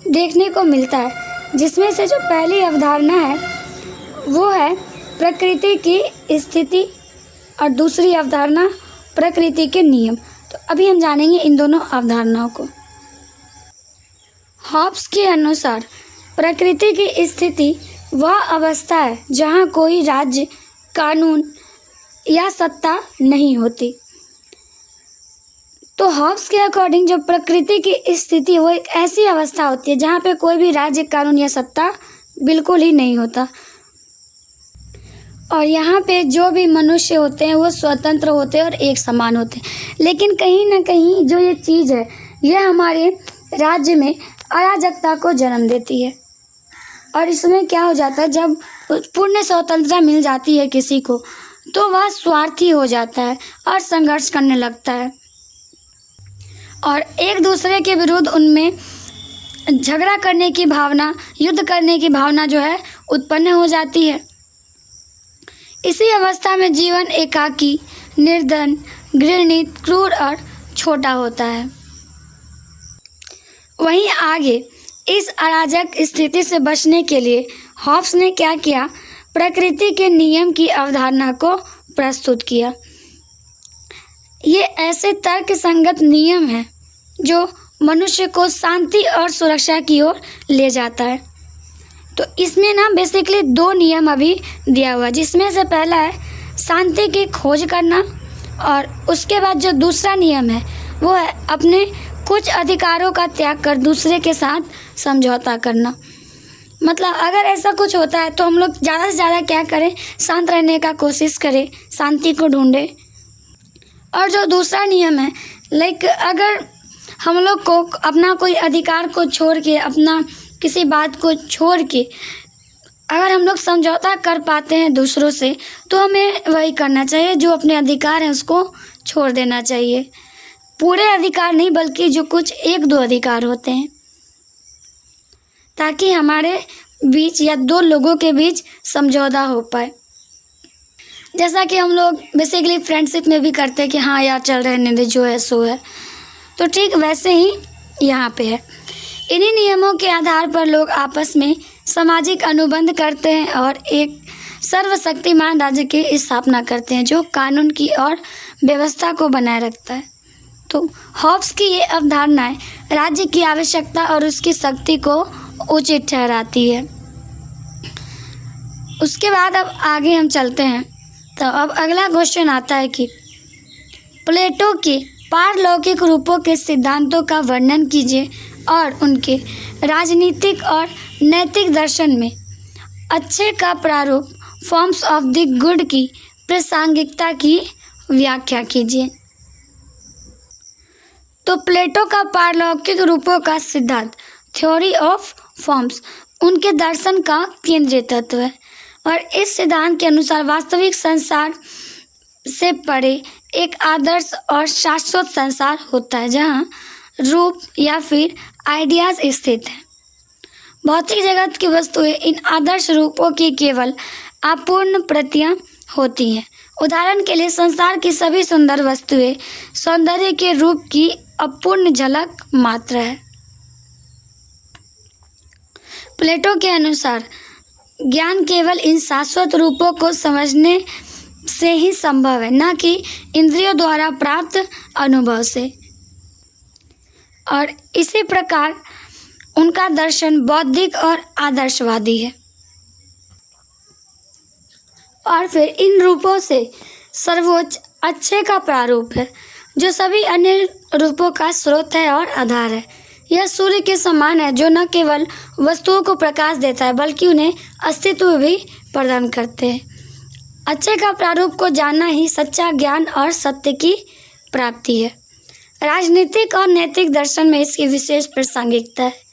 देखने को मिलता है, जिसमें से जो पहली अवधारणा है वो है प्रकृति की स्थिति और दूसरी अवधारणा प्रकृति के नियम। तो अभी हम जानेंगे इन दोनों अवधारणाओं को। हॉब्स के अनुसार प्रकृति की स्थिति वह अवस्था है जहाँ कोई राज्य, कानून या सत्ता नहीं होती। तो हॉब्स के अकॉर्डिंग जो प्रकृति की स्थिति वो एक ऐसी अवस्था होती है जहाँ पे कोई भी राज्य, कानून या सत्ता बिल्कुल ही नहीं होता और यहाँ पे जो भी मनुष्य होते हैं वो स्वतंत्र होते हैं और एक समान होते हैं। लेकिन कहीं ना कहीं जो ये चीज़ है ये हमारे राज्य में अराजकता को जन्म देती है और इसमें क्या हो जाता है, जब पूर्ण स्वतंत्रता मिल जाती है किसी को तो वह स्वार्थी हो जाता है और संघर्ष करने लगता है और एक दूसरे के विरुद्ध उनमें झगड़ा करने की भावना, युद्ध करने की भावना जो है उत्पन्न हो जाती है। इसी अवस्था में जीवन एकाकी, निर्धन, घृणित, क्रूर और छोटा होता है। वहीं आगे इस अराजक स्थिति से बचने के लिए हॉब्स ने क्या किया, प्रकृति के नियम की अवधारणा को प्रस्तुत किया। ये ऐसे तर्कसंगत नियम हैं जो मनुष्य को शांति और सुरक्षा की ओर ले जाता है। तो इसमें ना बेसिकली 2 नियम अभी दिया हुआ है, जिसमें से पहला है शांति की खोज करना और उसके बाद जो दूसरा नियम है वो है अपने कुछ अधिकारों का त्याग कर दूसरे के साथ समझौता करना। मतलब अगर ऐसा कुछ होता है तो हम लोग ज़्यादा से ज़्यादा क्या करें, शांत रहने का कोशिश करें, शांति को ढूंढें। और जो दूसरा नियम है, लाइक अगर हम लोग को अपना कोई अधिकार को छोड़ के, अपना किसी बात को छोड़ के अगर हम लोग समझौता कर पाते हैं दूसरों से तो हमें वही करना चाहिए, जो अपने अधिकार हैं उसको छोड़ देना चाहिए। पूरे अधिकार नहीं बल्कि जो कुछ 1-2 अधिकार होते हैं, ताकि हमारे बीच या 2 लोगों के बीच समझौता हो पाए। जैसा कि हम लोग बेसिकली फ्रेंडशिप में भी करते हैं कि हाँ यार चल रहने दे, जो है सो है, तो ठीक वैसे ही यहाँ पे है। इन्हीं नियमों के आधार पर लोग आपस में सामाजिक अनुबंध करते हैं और एक सर्वशक्तिमान राज्य की स्थापना करते हैं जो कानून की और व्यवस्था को बनाए रखता है। तो हॉब्स की ये अवधारणाएं राज्य की आवश्यकता और उसकी शक्ति को उचित ठहराती है। उसके बाद अब आगे हम चलते हैं। तो अब अगला क्वेश्चन आता है कि प्लेटो के पारलौकिक रूपों के सिद्धांतों का वर्णन कीजिए और उनके राजनीतिक और नैतिक दर्शन में अच्छे का प्रारूप फॉर्म्स ऑफ द गुड की प्रासंगिकता की व्याख्या कीजिए। तो प्लेटो का पारलौकिक रूपों का सिद्धांत थ्योरी ऑफ फॉर्म्स उनके दर्शन का केंद्रीय तत्व है और इस सिद्धांत के अनुसार वास्तविक संसार से परे एक आदर्श और शाश्वत संसार होता है जहाँ रूप या फिर आइडियाज स्थित हैं। भौतिक जगत की वस्तुएं इन आदर्श रूपों की केवल अपूर्ण प्रतियां होती हैं। उदाहरण के लिए संसार की सभी सुंदर वस्तुएं सौंदर्य के रूप की अपूर्ण झलक मात्र है। प्लेटो के अनुसार ज्ञान केवल इन शाश्वत रूपों को समझने से ही संभव है, न कि इंद्रियों द्वारा प्राप्त अनुभव से। और इसी प्रकार उनका दर्शन बौद्धिक और आदर्शवादी है। और फिर इन रूपों से सर्वोच्च अच्छे का प्रारूप है जो सभी अन्य रूपों का स्रोत है और आधार है। यह सूर्य के समान है जो न केवल वस्तुओं को प्रकाश देता है बल्कि उन्हें अस्तित्व भी प्रदान करते हैं। अच्छे का प्रारूप को जानना ही सच्चा ज्ञान और सत्य की प्राप्ति है। राजनीतिक और नैतिक दर्शन में इसकी विशेष प्रासंगिकता है।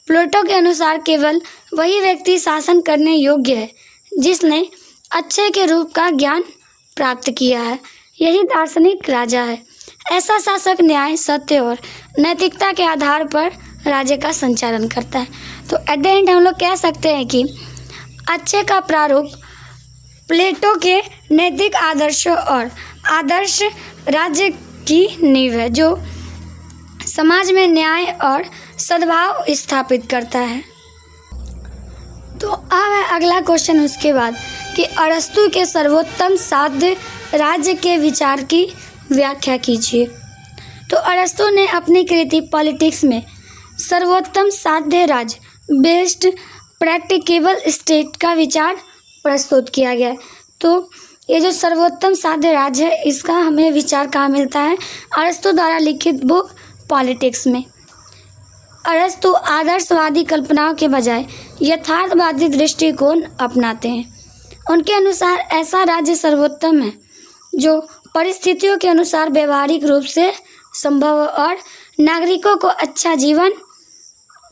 प्लेटो के अनुसार केवल वही व्यक्ति शासन करने योग्य है जिसने अच्छे के रूप का ज्ञान प्राप्त किया है। यही दार्शनिक राजा है। ऐसा शासक न्याय, सत्य और नैतिकता के आधार पर राज्य का संचालन करता है। तो एट द एंड हम लोग कह सकते हैं कि अच्छे का प्रारूप प्लेटो के नैतिक आदर्शों और आदर्श राज्य की नींव है जो समाज में न्याय और सद्भाव स्थापित करता है। तो अब है अगला क्वेश्चन उसके बाद कि अरस्तु के सर्वोत्तम साध्य राज्य के विचार की व्याख्या कीजिए। तो अरस्तु ने अपनी कृति पॉलिटिक्स में सर्वोत्तम साध्य राज्य बेस्ड प्रैक्टिकेबल स्टेट का विचार प्रस्तुत किया गया है। तो ये जो सर्वोत्तम साध्य राज्य है इसका हमें विचार कहाँ मिलता है? अरस्तु द्वारा लिखित बुक पॉलिटिक्स में। अरस्तु आदर्शवादी कल्पनाओं के बजाय यथार्थवादी दृष्टिकोण अपनाते हैं। उनके अनुसार ऐसा राज्य सर्वोत्तम है जो परिस्थितियों के अनुसार व्यवहारिक रूप से संभव और नागरिकों को अच्छा जीवन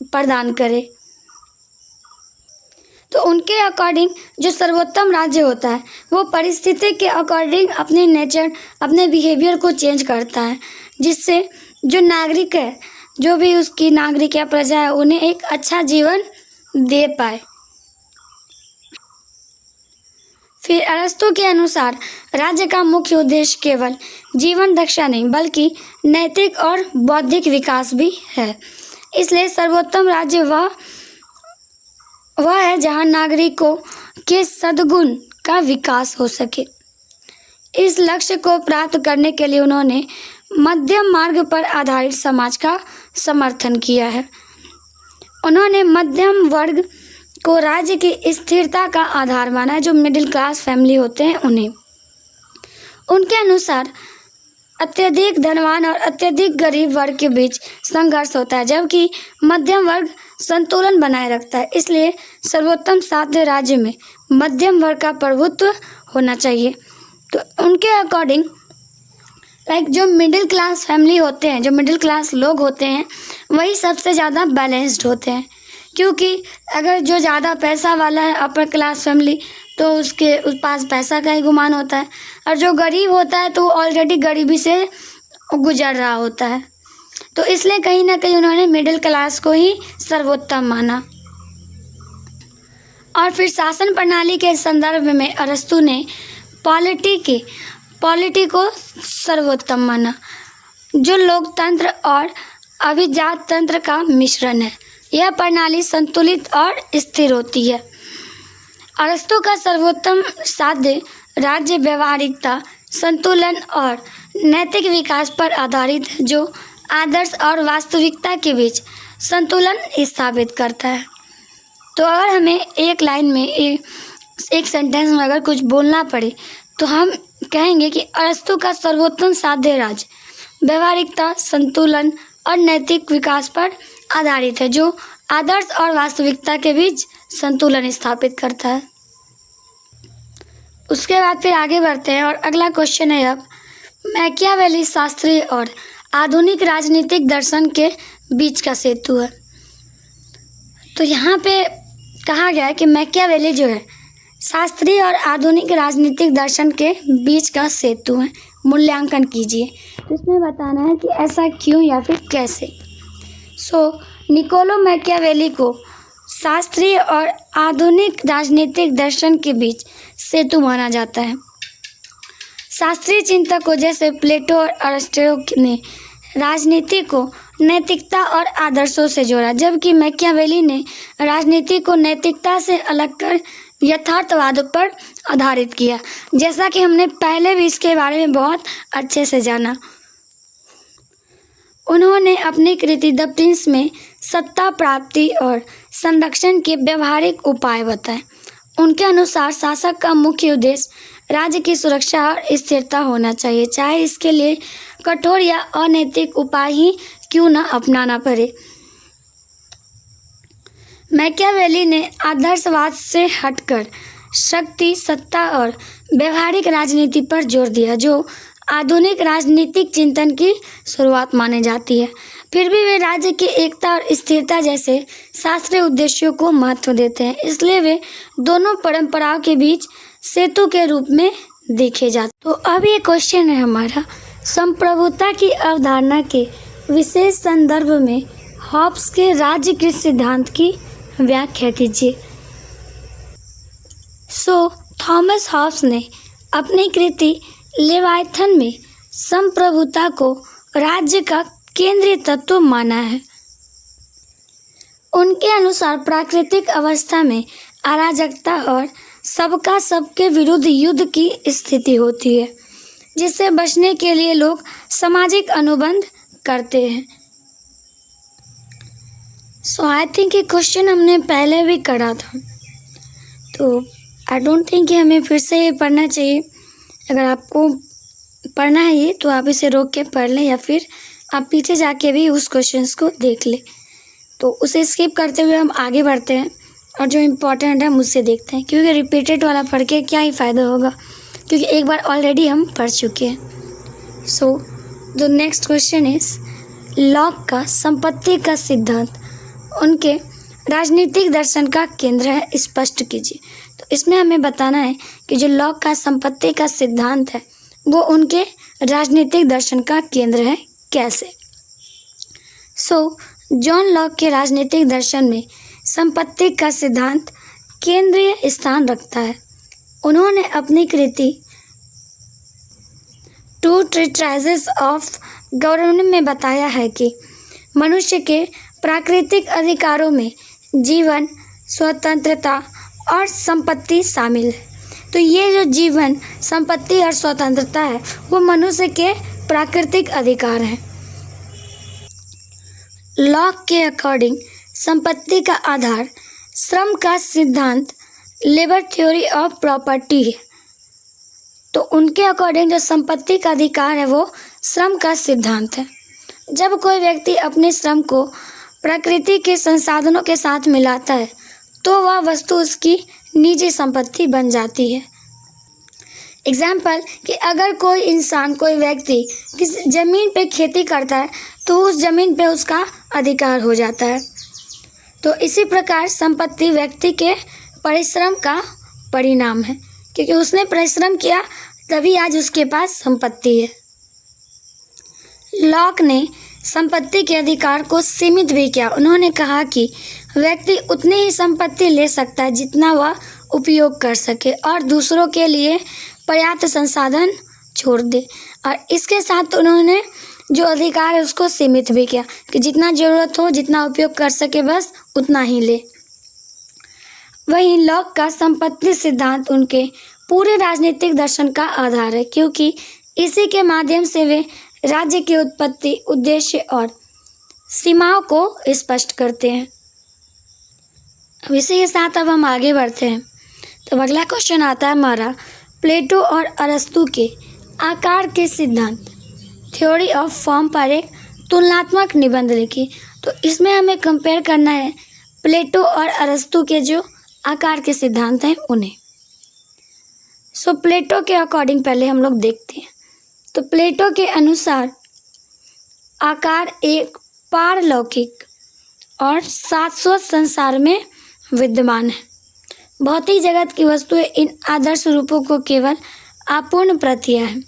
प्रदान करे। तो उनके अकॉर्डिंग जो सर्वोत्तम राज्य होता है वो परिस्थिति के अकॉर्डिंग अपने नेचर, अपने बिहेवियर को चेंज करता है जिससे जो नागरिक है, जो भी उसकी नागरिक या प्रजा है, उन्हें एक अच्छा जीवन दे पाए। फिर अरस्तु के अनुसार राज्य का मुख्य उद्देश्य केवल जीवन रक्षा नहीं बल्कि नैतिक और बौद्धिक विकास भी है। इसलिए सर्वोत्तम राज्य वह है जहां नागरिकों के सद्गुण का विकास हो सके। इस लक्ष्य को प्राप्त करने के लिए उन्होंने मध्यम मार्ग पर आधारित समाज का समर्थन किया है। उन्होंने मध्यम वर्ग को राज्य की स्थिरता का आधार माना है, जो मिडिल क्लास फैमिली होते हैं उन्हें। उनके अनुसार अत्यधिक धनवान और अत्यधिक गरीब वर्ग के बीच संघर्ष होता है जबकि मध्यम वर्ग संतुलन बनाए रखता है। इसलिए सर्वोत्तम साध्य राज्य में मध्यम वर्ग का प्रभुत्व होना चाहिए। तो उनके अकॉर्डिंग जो मिडिल क्लास फैमिली होते हैं, जो मिडिल क्लास लोग होते हैं, वही सबसे ज़्यादा बैलेंस्ड होते हैं। क्योंकि अगर जो ज़्यादा पैसा वाला है अपर क्लास फैमिली तो उसके पास पैसा का ही गुमान होता है, और जो गरीब होता है तो वो ऑलरेडी गरीबी से गुजर रहा होता है। तो इसलिए कहीं ना कहीं उन्होंने मिडिल क्लास को ही सर्वोत्तम माना। और फिर शासन प्रणाली के संदर्भ में अरस्तु ने पॉलिटी को सर्वोत्तम माना, जो लोकतंत्र और अभिजात तंत्र का मिश्रण है। यह प्रणाली संतुलित और स्थिर होती है। अरस्तु का सर्वोत्तम साध्य राज्य व्यवहारिकता, संतुलन और नैतिक विकास पर आधारित है, जो आदर्श और वास्तविकता के बीच संतुलन स्थापित करता है। तो अगर हमें एक लाइन में एक सेंटेंस में अगर कुछ बोलना पड़े तो हम कहेंगे कि अरस्तु का सर्वोत्तम साध्य राज्य व्यवहारिकता, संतुलन और नैतिक विकास पर आधारित है, जो आदर्श और वास्तविकता के बीच संतुलन स्थापित करता है। उसके बाद फिर आगे बढ़ते हैं और अगला क्वेश्चन है अब मैकियावेली शास्त्रीय और आधुनिक राजनीतिक दर्शन के बीच का सेतु है। तो यहाँ पे कहा गया है कि मैकियावेली जो है शास्त्रीय और आधुनिक राजनीतिक दर्शन के बीच का सेतु है, मूल्यांकन कीजिए। तो इसमें बताना है कि ऐसा क्यों या फिर कैसे। निकोलो मैकियावेली को शास्त्रीय और आधुनिक राजनीतिक दर्शन के बीच सेतु माना जाता है। शास्त्रीय चिंतकों जैसे प्लेटो और अरिस्टो ने राजनीति को नैतिकता और आदर्शों से जोड़ा, जबकि मैकियावेली ने राजनीति को नैतिकता से अलग कर यथार्थवाद पर आधारित किया, जैसा कि हमने पहले भी इसके बारे में बहुत अच्छे से जाना। उन्होंने अपनी कृति द प्रिंस में सत्ता प्राप्ति और संरक्षण के व्यवहारिक उपाय बताए। उनके अनुसार शासक का मुख्य उद्देश्य राज्य की सुरक्षा और स्थिरता होना चाहिए, चाहे इसके लिए कठोर या अनैतिक उपाय ही क्यों न अपनाना पड़े। मैकियावेली ने आदर्शवाद से हटकर शक्ति, सत्ता और व्यवहारिक राजनीति पर जोर दिया, जो आधुनिक राजनीतिक चिंतन की शुरुआत मानी जाती है। फिर भी वे राज्य की एकता और स्थिरता जैसे शास्त्रीय उद्देश्यों को महत्व देते हैं, इसलिए वे दोनों परंपराओं के बीच सेतु के रूप में देखे जाते। तो अब ये क्वेश्चन है हमारा, संप्रभुता की अवधारणा के विशेष संदर्भ में हॉब्स के राज्यकृत सिद्धांत की व्याख्या कीजिए। थॉमस हॉब्स ने अपनी कृति लेवायथन में संप्रभुता को राज्य का केंद्रीय तत्व माना है। उनके अनुसार प्राकृतिक अवस्था में अराजकता और सबका सबके विरुद्ध युद्ध की स्थिति होती है, जिससे बचने के लिए लोग सामाजिक अनुबंध करते हैं। आई थिंक ये क्वेश्चन हमने पहले भी करा था, तो आई डोंट थिंक कि हमें फिर से ये पढ़ना चाहिए। अगर आपको पढ़ना है ये तो आप इसे रोक के पढ़ लें, या फिर आप पीछे जाके भी उस क्वेश्चंस को देख लें। तो उसे स्किप करते हुए हम आगे बढ़ते हैं और जो इम्पोर्टेंट है हम उससे देखते हैं, क्योंकि रिपीटेड वाला पढ़ के क्या ही फ़ायदा होगा, क्योंकि एक बार ऑलरेडी हम पढ़ चुके हैं। The next question is lock का संपत्ति का सिद्धांत उनके राजनीतिक दर्शन का केंद्र है, स्पष्ट कीजिए। तो इसमें हमें बताना है कि जो लॉक का संपत्ति का सिद्धांत है वो उनके राजनीतिक दर्शन का केंद्र है, कैसे। जॉन लॉक के राजनीतिक दर्शन में संपत्ति का सिद्धांत केंद्रीय स्थान रखता है। उन्होंने अपनी कृति टू ट्रीटाइजेस ऑफ गवर्नमेंट में बताया है कि मनुष्य के प्राकृतिक अधिकारों में जीवन, स्वतंत्रता और संपत्ति शामिल है। तो ये जो जीवन, संपत्ति और स्वतंत्रता है वो मनुष्य के प्राकृतिक अधिकार हैं। लॉक के अकॉर्डिंग संपत्ति का आधार श्रम का सिद्धांत, लेबर थ्योरी ऑफ प्रॉपर्टी है। तो उनके अकॉर्डिंग जो संपत्ति का अधिकार है वो श्रम का सिद्धांत है। जब कोई व्यक्ति अपने श्रम को प्रकृति के संसाधनों के साथ मिलाता है तो वह वस्तु उसकी निजी संपत्ति बन जाती है। एग्जाम्पल कि अगर कोई इंसान, कोई व्यक्ति किस ज़मीन पे खेती करता है तो उस ज़मीन पे उसका अधिकार हो जाता है। तो इसी प्रकार संपत्ति व्यक्ति के परिश्रम का परिणाम है, क्योंकि उसने परिश्रम किया तभी आज उसके पास संपत्ति है। लॉक ने संपत्ति के अधिकार को सीमित भी किया। उन्होंने कहा कि व्यक्ति उतनी ही संपत्ति ले सकता है जितना वह उपयोग कर सके और दूसरों के लिए पर्याप्त संसाधन छोड़ दे, और इसके साथ उन्होंने जो अधिकार है उसको सीमित भी किया कि जितना ज़रूरत हो, जितना उपयोग कर सके बस उतना ही ले। वहीं लॉक का संपत्ति सिद्धांत उनके पूरे राजनीतिक दर्शन का आधार है, क्योंकि इसी के माध्यम से वे राज्य की उत्पत्ति, उद्देश्य और सीमाओं को स्पष्ट करते हैं। अब इसी के साथ अब हम आगे बढ़ते हैं। तो अगला क्वेश्चन आता है हमारा, प्लेटो और अरस्तु के आकार के सिद्धांत, थ्योरी ऑफ फॉर्म पर एक तुलनात्मक निबंध लिखी। तो इसमें हमें कंपेयर करना है प्लेटो और अरस्तु के जो आकार के सिद्धांत हैं उन्हें। सो प्लेटो के अकॉर्डिंग पहले हम लोग देखते हैं। तो प्लेटो के अनुसार आकार एक पारलौकिक और शाश्वत संसार में विद्यमान है। भौतिक जगत की वस्तुएं इन आदर्श रूपों को केवल अपूर्ण प्रतियां हैं।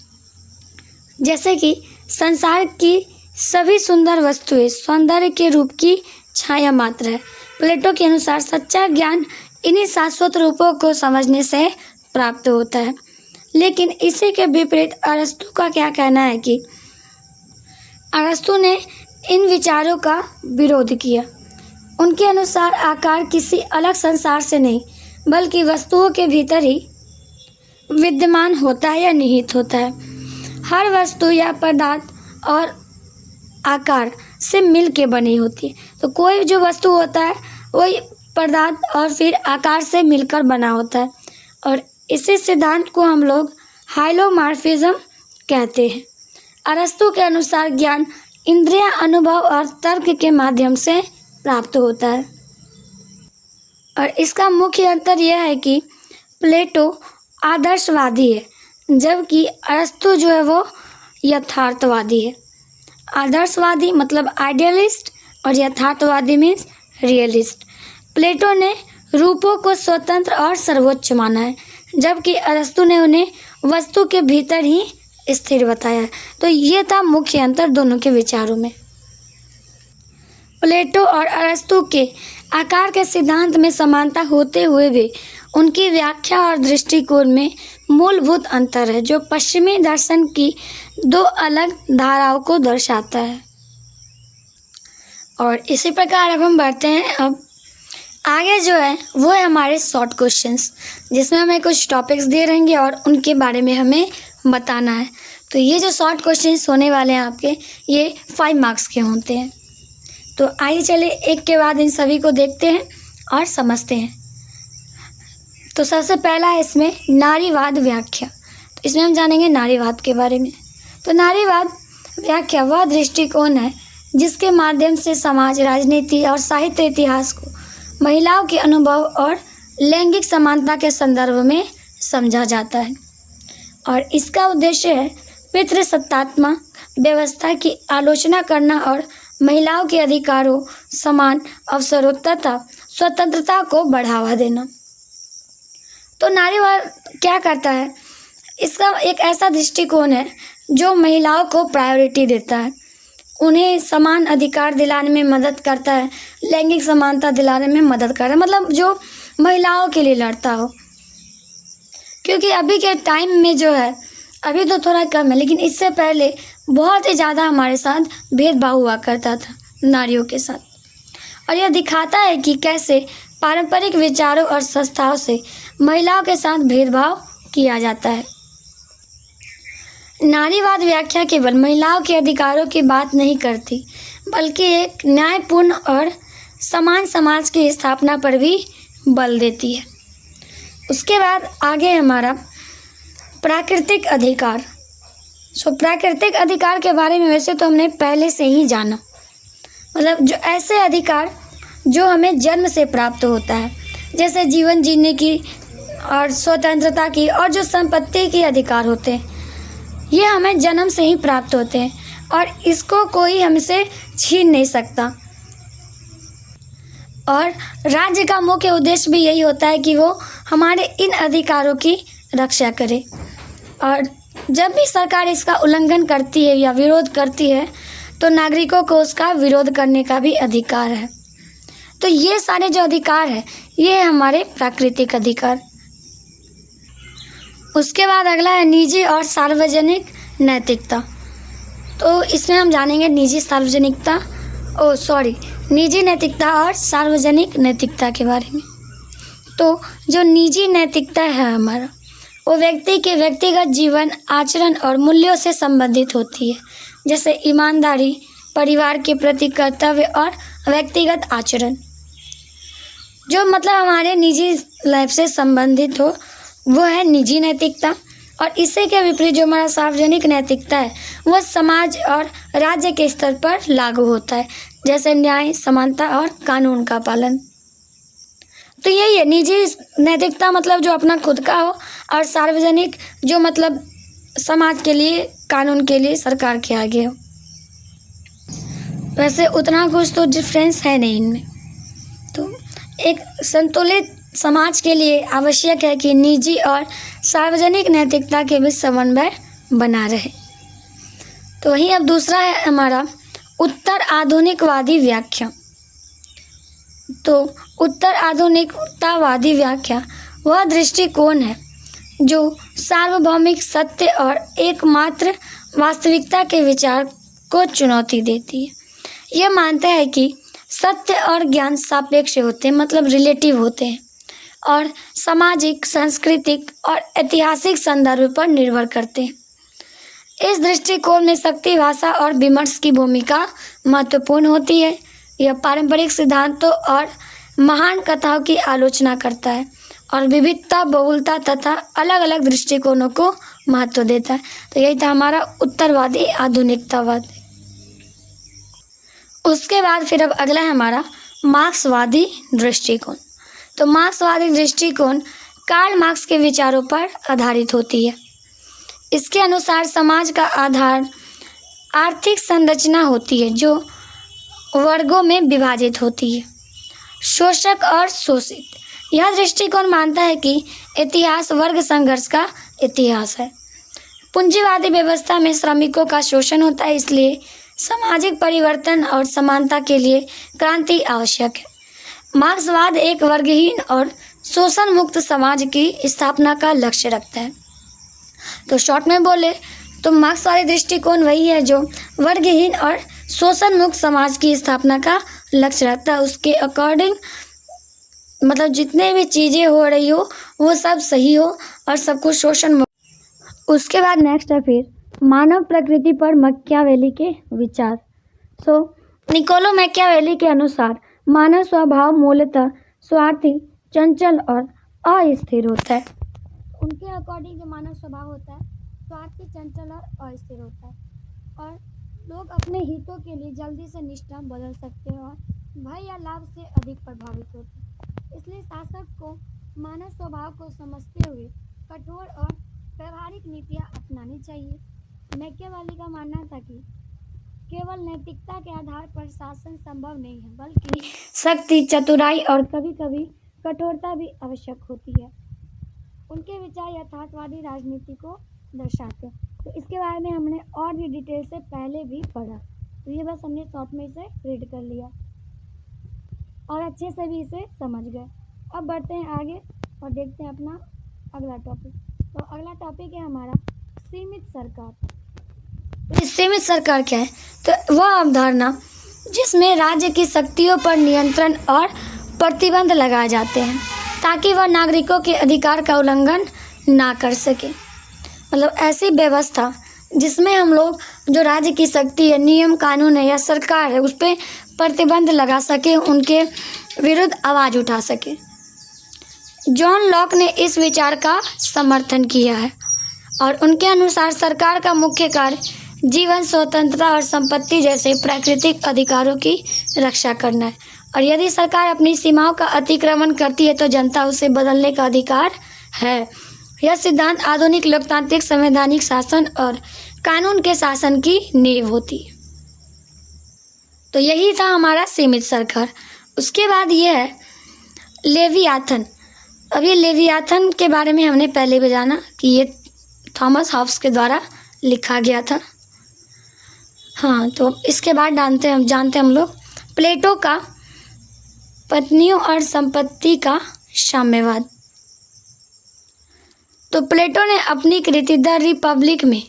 जैसे कि संसार की सभी सुंदर वस्तुएं सौंदर्य के रूप की छाया मात्र है। प्लेटो के अनुसार सच्चा ज्ञान इन्हीं शाश्वत रूपों को समझने से प्राप्त होता है। लेकिन इसी के विपरीत अरस्तु का क्या कहना है कि अरस्तु ने इन विचारों का विरोध किया। उनके अनुसार आकार किसी अलग संसार से नहीं बल्कि वस्तुओं के भीतर ही विद्यमान होता है या निहित होता है। हर वस्तु या पदार्थ और आकार से मिल के बनी होती है। तो कोई जो वस्तु होता है वही पदार्थ और फिर आकार से मिलकर बना होता है, और इसी सिद्धांत को हम लोग हाइलोमॉर्फिज्म कहते हैं। अरस्तु के अनुसार ज्ञान इंद्रिय, अनुभव और तर्क के माध्यम से प्राप्त होता है, और इसका मुख्य अंतर यह है कि प्लेटो आदर्शवादी है जबकि अरस्तु जो है वो यथार्थवादी है। आदर्शवादी मतलब आइडियलिस्ट और यथार्थवादी मीन्स रियलिस्ट। प्लेटो ने रूपों को स्वतंत्र और सर्वोच्च माना है जबकि अरस्तु ने उन्हें वस्तु के भीतर ही स्थिर बताया है। तो ये था मुख्य अंतर दोनों के विचारों में। प्लेटो और अरस्तु के आकार के सिद्धांत में समानता होते हुए भी उनकी व्याख्या और दृष्टिकोण में मूलभूत अंतर है, जो पश्चिमी दर्शन की दो अलग धाराओं को दर्शाता है। और इसी प्रकार अब हम बढ़ते हैं। अब आगे जो है वो है हमारे शॉर्ट क्वेश्चंस, जिसमें हमें कुछ टॉपिक्स दिए रहेंगे और उनके बारे में हमें बताना है। तो ये जो शॉर्ट क्वेश्चंस होने वाले हैं आपके, ये 5 मार्क्स के होते हैं। तो आइए चलिए एक के बाद इन सभी को देखते हैं और समझते हैं। तो सबसे पहला है इसमें नारीवाद व्याख्या। तो इसमें हम जानेंगे नारीवाद के बारे में। तो नारीवाद व्याख्या वह दृष्टिकोण है जिसके माध्यम से समाज, राजनीति और साहित्य इतिहास को महिलाओं के अनुभव और लैंगिक समानता के संदर्भ में समझा जाता है, और इसका उद्देश्य है पितृसत्तात्मक व्यवस्था की आलोचना करना और महिलाओं के अधिकारों, समान अवसरों तथा स्वतंत्रता को बढ़ावा देना। तो नारीवाद क्या करता है? इसका एक ऐसा दृष्टिकोण है जो महिलाओं को प्रायोरिटी देता है, उन्हें समान अधिकार दिलाने में मदद करता है, लैंगिक समानता दिलाने में मदद करता है, मतलब जो महिलाओं के लिए लड़ता हो। क्योंकि अभी के टाइम में जो है, अभी तो थोड़ा कम है, लेकिन इससे पहले बहुत ही ज़्यादा हमारे साथ भेदभाव हुआ करता था नारियों के साथ, और यह दिखाता है कि कैसे पारंपरिक विचारों और संस्थाओं से महिलाओं के साथ भेदभाव किया जाता है। नारीवाद व्याख्या केवल महिलाओं के अधिकारों की बात नहीं करती, बल्कि एक न्यायपूर्ण और समान समाज की स्थापना पर भी बल देती है। उसके बाद आगे हमारा प्राकृतिक अधिकार। प्राकृतिक अधिकार के बारे में वैसे तो हमने पहले से ही जाना, मतलब जो ऐसे अधिकार जो हमें जन्म से प्राप्त होता है, जैसे जीवन जीने की और स्वतंत्रता की और जो संपत्ति के अधिकार होते हैं, ये हमें जन्म से ही प्राप्त होते हैं और इसको कोई हमसे छीन नहीं सकता। और राज्य का मुख्य उद्देश्य भी यही होता है कि वो हमारे इन अधिकारों की रक्षा करे, और जब भी सरकार इसका उल्लंघन करती है या विरोध करती है तो नागरिकों को उसका विरोध करने का भी अधिकार है। तो ये सारे जो अधिकार है ये है हमारे प्राकृतिक अधिकार। उसके बाद अगला है निजी और सार्वजनिक नैतिकता। तो इसमें हम जानेंगे निजी नैतिकता और सार्वजनिक नैतिकता के बारे में। तो जो निजी नैतिकता है हमारा, वो व्यक्ति के व्यक्तिगत जीवन, आचरण और मूल्यों से संबंधित होती है, जैसे ईमानदारी, परिवार के प्रति कर्तव्य और व्यक्तिगत आचरण। जो मतलब हमारे निजी लाइफ से संबंधित हो वो है निजी नैतिकता। और इससे के विपरीत जो हमारा सार्वजनिक नैतिकता है वह समाज और राज्य के स्तर पर लागू होता है, जैसे न्याय, समानता और कानून का पालन। तो यही है निजी नैतिकता, मतलब जो अपना खुद का हो, और सार्वजनिक जो मतलब समाज के लिए, कानून के लिए, सरकार के आगे हो। वैसे उतना कुछ तो डिफरेंस है नहीं इनमें। तो एक संतुलित समाज के लिए आवश्यक है कि निजी और सार्वजनिक नैतिकता के बीच समन्वय बना रहे। तो वहीं अब दूसरा है हमारा उत्तर आधुनिकवादी व्याख्या। तो उत्तर आधुनिकतावादी व्याख्या वह दृष्टिकोण है जो सार्वभौमिक सत्य और एकमात्र वास्तविकता के विचार को चुनौती देती है। यह मानता है कि सत्य और ज्ञान सापेक्ष होते हैं, मतलब रिलेटिव होते हैं, और सामाजिक, सांस्कृतिक और ऐतिहासिक संदर्भ पर निर्भर करते हैं। इस दृष्टिकोण में शक्ति, भाषा और विमर्श की भूमिका महत्वपूर्ण होती है। यह पारंपरिक सिद्धांतों और महान कथाओं की आलोचना करता है और विविधता, बहुलता तथा अलग अलग दृष्टिकोणों को महत्व देता है। तो यही था हमारा उत्तरवादी आधुनिकतावाद। उसके बाद फिर अब अगला है हमारा मार्क्सवादी दृष्टिकोण। तो मार्क्सवादी दृष्टिकोण कार्ल मार्क्स के विचारों पर आधारित होती है। इसके अनुसार समाज का आधार आर्थिक संरचना होती है जो वर्गों में विभाजित होती है, शोषक और शोषित। यह दृष्टिकोण मानता है कि इतिहास वर्ग संघर्ष का इतिहास है। पूंजीवादी व्यवस्था में श्रमिकों का शोषण होता है, इसलिए सामाजिक परिवर्तन और समानता के लिए क्रांति आवश्यक है। मार्क्सवाद एक वर्गहीन और शोषण मुक्त समाज की स्थापना का लक्ष्य रखता है। तो शॉर्ट में बोले तो मार्क्सवादी दृष्टिकोण वही है जो वर्गहीन और शोषण मुक्त समाज की स्थापना का लक्ष्य रखता है। उसके अकॉर्डिंग मतलब जितने भी चीज़ें हो रही हो वो सब सही हो और सब कुछ शोषण मुक्त। उसके बाद नेक्स्ट है फिर मानव प्रकृति पर मैकियावेली के विचार। निकोलो मैकियावेली के अनुसार मानव स्वभाव मूलतः स्वार्थी, चंचल और अस्थिर होता है। उनके अकॉर्डिंग जो मानव स्वभाव होता है स्वार्थी, चंचल और अस्थिर होता है, और लोग अपने हितों के लिए जल्दी से निष्ठा बदल सकते हैं और भय या लाभ से अधिक प्रभावित होते हैं। इसलिए शासक को मानव स्वभाव को समझते हुए कठोर और व्यवहारिक नीतियाँ अपनानी चाहिए। मैकियावेली का मानना था कि केवल नैतिकता के आधार पर शासन संभव नहीं है, बल्कि शक्ति, चतुराई और कभी कभी कठोरता भी आवश्यक होती है। उनके विचार यथार्थवादी राजनीति को दर्शाते हैं। तो इसके बारे में हमने और भी डिटेल से पहले भी पढ़ा, तो ये बस हमने शॉर्ट में इसे रीड कर लिया और अच्छे से भी इसे समझ गए। अब बढ़ते हैं आगे और देखते हैं अपना अगला टॉपिक। तो अगला टॉपिक है हमारा सीमित सरकार। सीमित सरकार क्या है? तो वह अवधारणा जिसमें राज्य की शक्तियों पर नियंत्रण और प्रतिबंध लगाए जाते हैं ताकि वह नागरिकों के अधिकार का उल्लंघन ना कर सके। मतलब ऐसी व्यवस्था जिसमें हम लोग जो राज्य की शक्ति है, नियम कानून है या सरकार है, उस पर प्रतिबंध लगा सके, उनके विरुद्ध आवाज़ उठा सके। जॉन लॉक ने इस विचार का समर्थन किया है और उनके अनुसार सरकार का मुख्य कार्य जीवन, स्वतंत्रता और संपत्ति जैसे प्राकृतिक अधिकारों की रक्षा करना है, और यदि सरकार अपनी सीमाओं का अतिक्रमण करती है तो जनता उसे बदलने का अधिकार है। यह सिद्धांत आधुनिक लोकतांत्रिक संवैधानिक शासन और कानून के शासन की नींव होती है। तो यही था हमारा सीमित सरकार। उसके बाद ये है लेवियाथन। अब ये लेवियाथन के बारे में हमने पहले भी जाना कि ये थॉमस हॉब्स के द्वारा लिखा गया था। हाँ, तो इसके बाद जानते हम लोग प्लेटो का पत्नियों और संपत्ति का साम्यवाद। तो प्लेटो ने अपनी कृति द रिपब्लिक में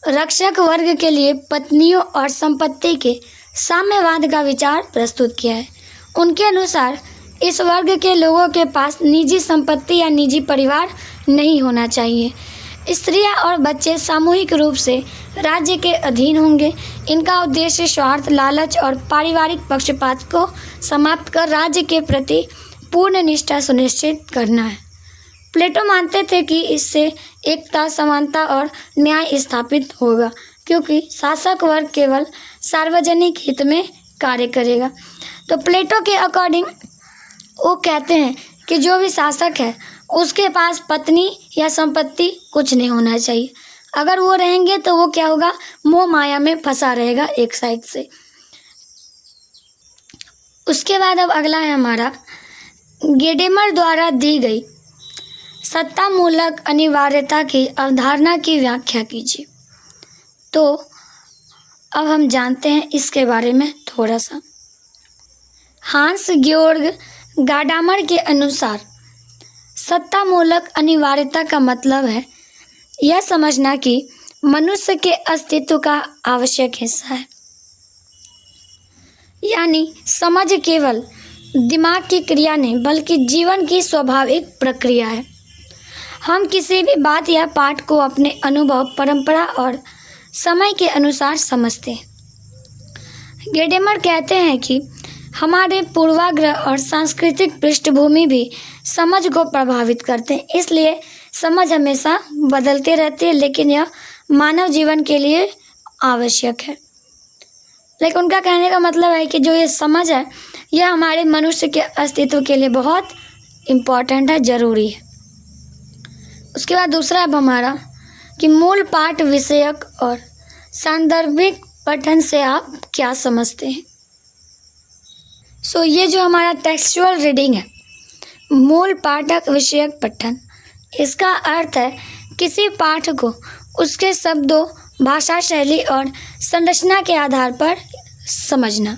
रक्षक वर्ग के लिए पत्नियों और संपत्ति के साम्यवाद का विचार प्रस्तुत किया है। उनके अनुसार इस वर्ग के लोगों के पास निजी संपत्ति या निजी परिवार नहीं होना चाहिए। स्त्रियां और बच्चे सामूहिक रूप से राज्य के अधीन होंगे। इनका उद्देश्य स्वार्थ, लालच और पारिवारिक पक्षपात को समाप्त कर राज्य के प्रति पूर्ण निष्ठा सुनिश्चित करना है। प्लेटो मानते थे कि इससे एकता, समानता और न्याय स्थापित होगा, क्योंकि शासक वर्ग केवल सार्वजनिक हित में कार्य करेगा। तो प्लेटो के अकॉर्डिंग वो कहते हैं कि जो भी शासक है उसके पास पत्नी या संपत्ति कुछ नहीं होना चाहिए। अगर वो रहेंगे तो वो क्या होगा, मोह माया में फंसा रहेगा एक साइड से। उसके बाद अब अगला है हमारा, गेडेमर द्वारा दी गई सत्तामूलक अनिवार्यता की अवधारणा की व्याख्या कीजिए। तो अब हम जानते हैं इसके बारे में थोड़ा सा। हांस ग्योर्ग गाडामर के अनुसार सत्तामूलक अनिवार्यता का मतलब है यह समझना कि मनुष्य के अस्तित्व का आवश्यक हिस्सा है। यानी समझ केवल दिमाग की क्रिया नहीं बल्कि जीवन की स्वाभाविक प्रक्रिया है। हम किसी भी बात या पाठ को अपने अनुभव, परंपरा और समय के अनुसार समझते हैं। गेडेमर कहते हैं कि हमारे पूर्वाग्रह और सांस्कृतिक पृष्ठभूमि भी समझ को प्रभावित करते हैं, इसलिए समझ हमेशा बदलते रहती है, लेकिन यह मानव जीवन के लिए आवश्यक है। लेकिन उनका कहने का मतलब है कि जो ये समझ है यह हमारे मनुष्य के अस्तित्व के लिए बहुत इम्पोर्टेंट है, ज़रूरी है। उसके बाद दूसरा अब हमारा कि मूल पाठ विषयक और सांदर्भिक पठन से आप क्या समझते हैं। ये जो हमारा टेक्सचुअल रीडिंग है, मूल पाठक विषयक पठन, इसका अर्थ है किसी पाठ को उसके शब्दों, भाषा शैली और संरचना के आधार पर समझना।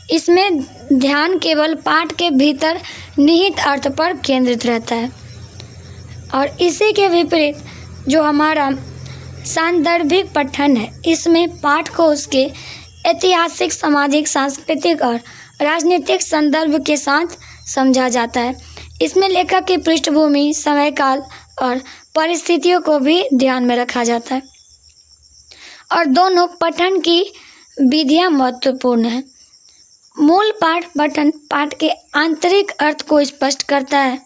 इसमें ध्यान केवल पाठ के भीतर निहित अर्थ पर केंद्रित रहता है। और इसी के विपरीत जो हमारा सांदर्भिक पठन है, इसमें पाठ को उसके ऐतिहासिक, सामाजिक, सांस्कृतिक और राजनीतिक संदर्भ के साथ समझा जाता है। इसमें लेखक की पृष्ठभूमि, समय काल और परिस्थितियों को भी ध्यान में रखा जाता है। और दोनों पठन की विधियाँ महत्वपूर्ण हैं। मूल पाठ पठन पाठ के आंतरिक अर्थ को स्पष्ट करता है,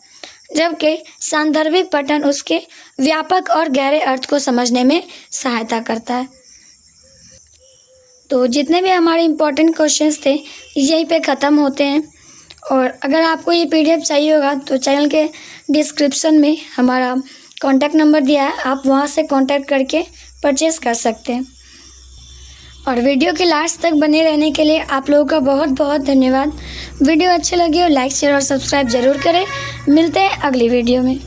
जबकि सांदर्भिक पठन उसके व्यापक और गहरे अर्थ को समझने में सहायता करता है। तो जितने भी हमारे इम्पोर्टेंट क्वेश्चंस थे यहीं पे ख़त्म होते हैं। और अगर आपको ये PDF चाहिए होगा तो चैनल के डिस्क्रिप्शन में हमारा कॉन्टैक्ट नंबर दिया है, आप वहाँ से कॉन्टैक्ट करके परचेस कर सकते हैं। और वीडियो के लास्ट तक बने रहने के लिए आप लोगों का बहुत बहुत धन्यवाद। वीडियो अच्छी लगी हो लाइक, शेयर और सब्सक्राइब ज़रूर करें। मिलते हैं अगली वीडियो में।